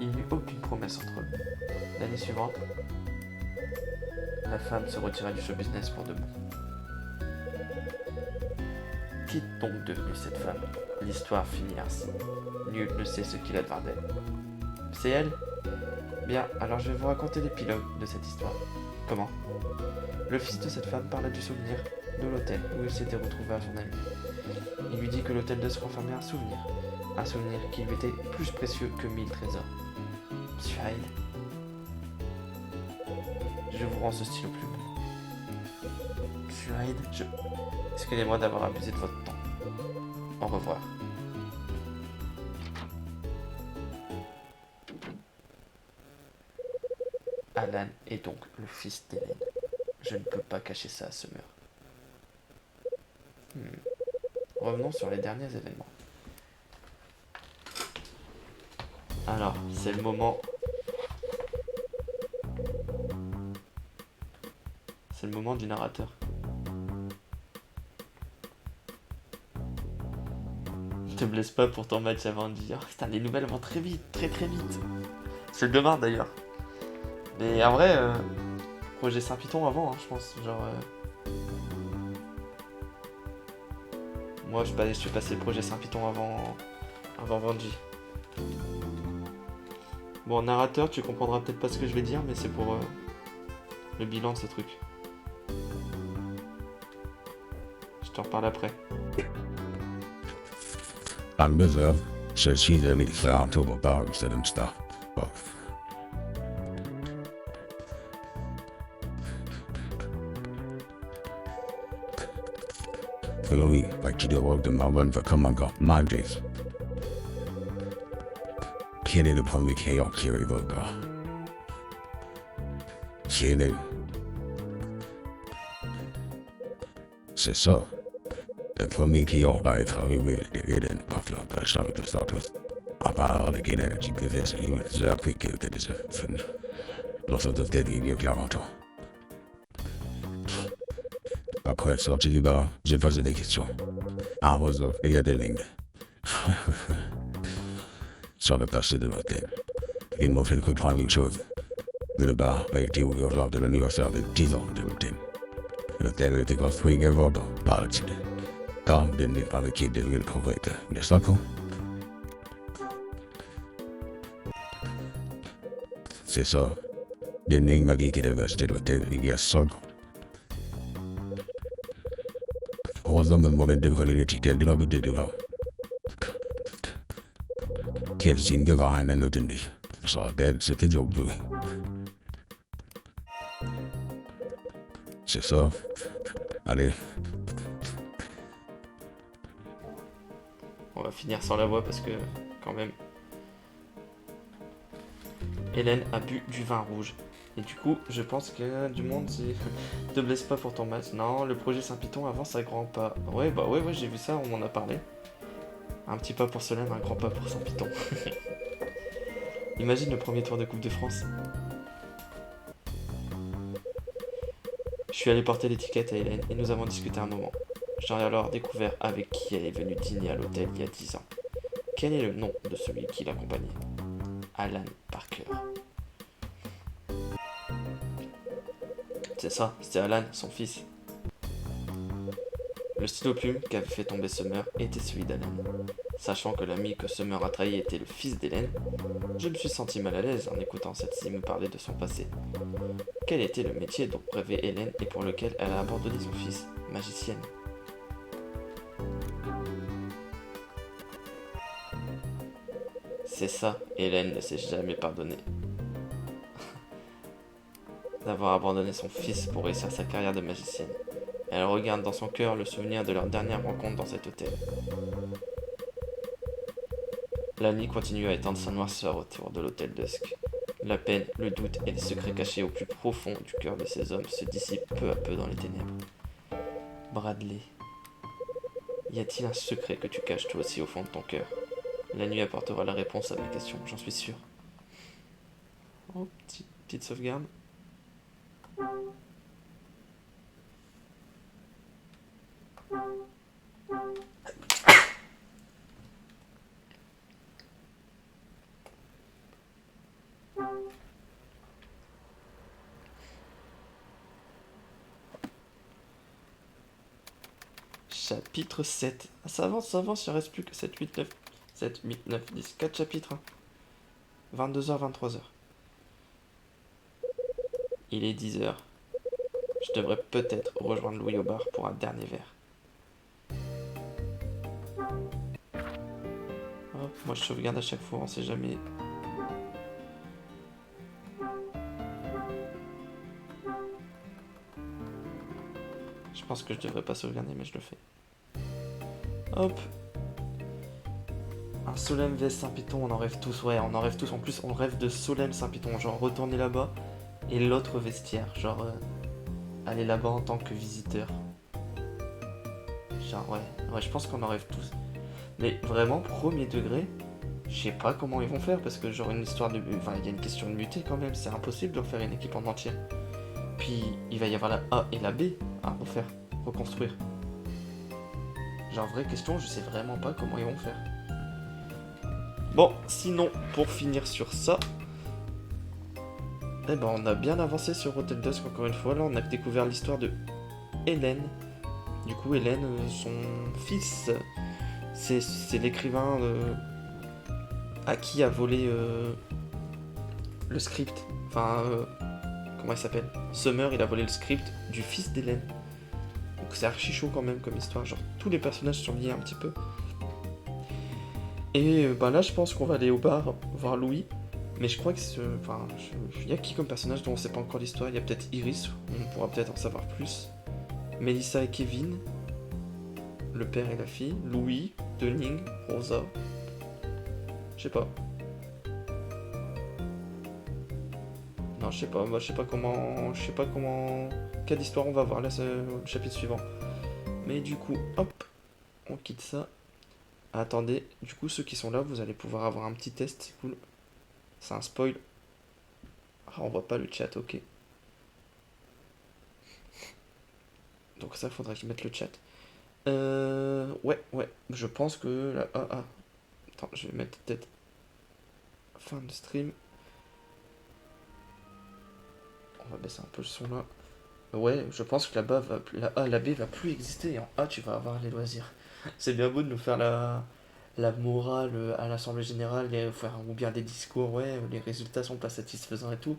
Il n'y eut aucune promesse entre eux. L'année suivante, la femme se retira du show business pour de bon. Qu'est donc devenue cette femme? L'histoire finit ainsi. Nul ne sait ce qu'il advint d'elle. C'est elle? Bien, alors je vais vous raconter l'épilogue de cette histoire. Comment? Le fils de cette femme parla du souvenir de l'hôtel où il s'était retrouvé à son ami. Il lui dit que l'hôtel de se renfermait un souvenir qui lui était plus précieux que 1000 trésors. Monsieur Hyde, je vous rends ce stylo plume. Monsieur Hyde, excusez-moi d'avoir abusé de votre temps. Au revoir. Alan est donc le fils d'Hélène. Je ne peux pas cacher ça à ce mur. Revenons sur les derniers événements. Alors, c'est le moment. C'est le moment du narrateur. Ne te blesse pas pour ton match avant de dire. Oh, putain, les nouvelles vont très vite, très très vite. C'est demain d'ailleurs. Mais en vrai, projet Saint-Python avant, hein, je pense. Moi, je suis passé projet Saint-Python avant Bungie. Bon, narrateur, tu comprendras peut-être pas ce que je vais dire, mais c'est pour le bilan de ce truc. Je te reparle après. I'm with her, so she's really found to about and stuff. But Chloe, like you do all the moment for come on, got Mondays. Kidding upon the chaos here, Voga. Kidding. C'est ça. The Chloe chaos by Chloe will get in Buffalo, but some of the stuff with about the get energy because it's a quick gift that is a fun. Lots of the dead in your Yamato. Après sorti du bar, j'ai posé des questions. I was reading. Sur le passé de l'hôtel. Il m'a fait comprendre une chose. Le bar a été ouvert lors de l'anniversaire de 10 ans de l'hôtel. L'hôtel a été construit avant par le Chili. Tom didn't have a kid that will provide the circle. C'est ça. Denis m'a dit qu'il avait acheté l'hôtel il y a 5 ans. Heureusement, le moment de voler le titre de la vie de là. Quel signe de rien à notre nez. Ça belle, c'était du bleu. C'est ça. Allez, On va finir sans la voix parce que, quand même, Hélène a bu du vin rouge. Et du coup, je pense que du monde, c'est... Te blesse pas pour ton match. Non, le projet Saint-Python avance à grands pas. Ouais, bah ouais, j'ai vu ça, on en a parlé. Un petit pas pour Solène, un grand pas pour Saint-Python. Imagine le premier tour de Coupe de France. Je suis allé porter l'étiquette à Hélène et nous avons discuté un moment. J'en ai alors découvert avec qui elle est venue dîner à l'hôtel il y a 10 ans. Quel est le nom de celui qui l'accompagnait? Alan Parker. C'est ça, c'était Alan, son fils. Le stylo plume qu'avait fait tomber Summer était celui d'Alan. Sachant que l'ami que Summer a trahi était le fils d'Hélène, je me suis senti mal à l'aise en écoutant celle-ci me parler de son passé. Quel était le métier dont rêvait Hélène et pour lequel elle a abandonné son fils, magicienne? C'est ça, Hélène ne s'est jamais pardonnée d'avoir abandonné son fils pour réussir sa carrière de magicienne. Elle regarde dans son cœur le souvenir de leur dernière rencontre dans cet hôtel. La nuit continue à étendre sa noirceur autour de l'hôtel Dusk. La peine, le doute et les secrets cachés au plus profond du cœur de ces hommes se dissipent peu à peu dans les ténèbres. Bradley, y a-t-il un secret que tu caches toi aussi au fond de ton cœur? La nuit apportera la réponse à ma question, j'en suis sûr. Oh, petite sauvegarde. Chapitre 7. Ah, ça avance, il ne reste plus que 7, 8, 9. 7, 8, 9, 10. 4 chapitres. 22h, 23h. Il est 10h. Je devrais peut-être rejoindre Louis au bar pour un dernier verre. Hop, moi je sauvegarde à chaque fois, on sait jamais. Je pense que je devrais pas sauvegarder, mais je le fais. Hop. Un Solem vs Saint-Python, on en rêve tous, ouais, on en rêve tous. En plus, on rêve de Solem Saint-Python, genre retourner là-bas. Et l'autre vestiaire, genre aller là-bas en tant que visiteur. Genre, ouais, je pense qu'on en rêve tous. Mais vraiment, premier degré, je sais pas comment ils vont faire parce que, genre, une histoire de. Enfin, il y a une question de muter quand même, c'est impossible de refaire une équipe en entier. Puis, il va y avoir la A et la B à refaire, reconstruire. Genre, vraie question, je sais vraiment pas comment ils vont faire. Bon, sinon, pour finir sur ça, eh ben, on a bien avancé sur Hotel Dusk encore une fois. Là, on a découvert l'histoire de Hélène. Du coup, Hélène, son fils, c'est l'écrivain à qui a volé le script. Enfin, comment il s'appelle? Summer, il a volé le script du fils d'Hélène. Donc c'est archi chaud quand même comme histoire. Genre, tous les personnages sont liés un petit peu. Et bah là, je pense qu'on va aller au bar voir Louis. Mais je crois que c'est. Enfin, il y a qui comme personnage dont on sait pas encore l'histoire? Il y a peut-être Iris, on pourra peut-être en savoir plus. Melissa et Kevin, le père et la fille. Louis, Dunning, Rosa. Je sais pas. Non, je sais pas. Moi, je sais pas comment. Je sais pas comment. Quelle histoire on va voir là, le chapitre suivant. Mais du coup, hop, on quitte ça. Attendez, du coup, ceux qui sont là, vous allez pouvoir avoir un petit test, c'est cool. C'est un spoil. Ah, on voit pas le chat, ok. Donc ça, faudrait que je mette le chat. Ouais, je pense que là... Attends, je vais mettre peut-être fin de stream. On va baisser un peu le son là. Ouais, je pense que là-bas, la A, la B va plus exister. Et en A, tu vas avoir les loisirs. C'est bien beau de nous faire la morale à l'Assemblée Générale, ou bien des discours, ouais, où les résultats sont pas satisfaisants et tout.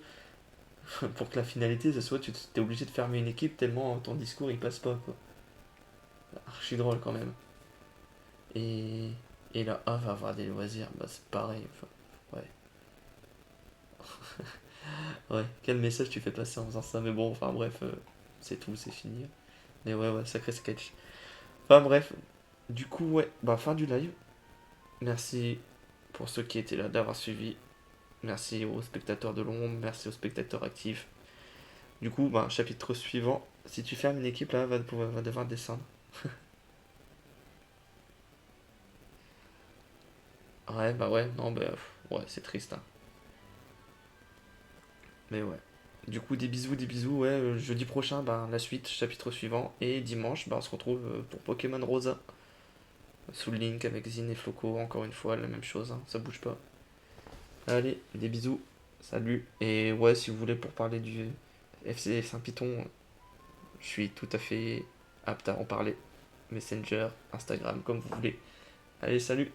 Pour que la finalité, ce soit, tu t'es obligé de fermer une équipe tellement ton discours il passe pas, quoi. Archi drôle quand même. Et, et la A va avoir des loisirs, bah c'est pareil. Enfin, ouais. Ouais, quel message tu fais passer en faisant ça? Mais bon, enfin bref, c'est tout, c'est fini. Mais ouais, sacré sketch. Enfin bref, du coup, ouais, bah fin du live. Merci pour ceux qui étaient là d'avoir suivi. Merci aux spectateurs de l'ombre, merci aux spectateurs actifs. Du coup, bah, chapitre suivant. Si tu fermes une équipe là, va devoir descendre. Ouais, bah ouais, non, bah ouais, c'est triste, hein. Mais ouais. Du coup, des bisous, ouais. Jeudi prochain, bah, la suite, chapitre suivant. Et dimanche, bah, on se retrouve pour Pokémon Rosa. Sous le link avec Zine et Floco, encore une fois, la même chose, hein, ça bouge pas. Allez, des bisous, salut. Et ouais, si vous voulez pour parler du FC Saint-Python, je suis tout à fait apte à en parler. Messenger, Instagram, comme vous voulez. Allez, salut!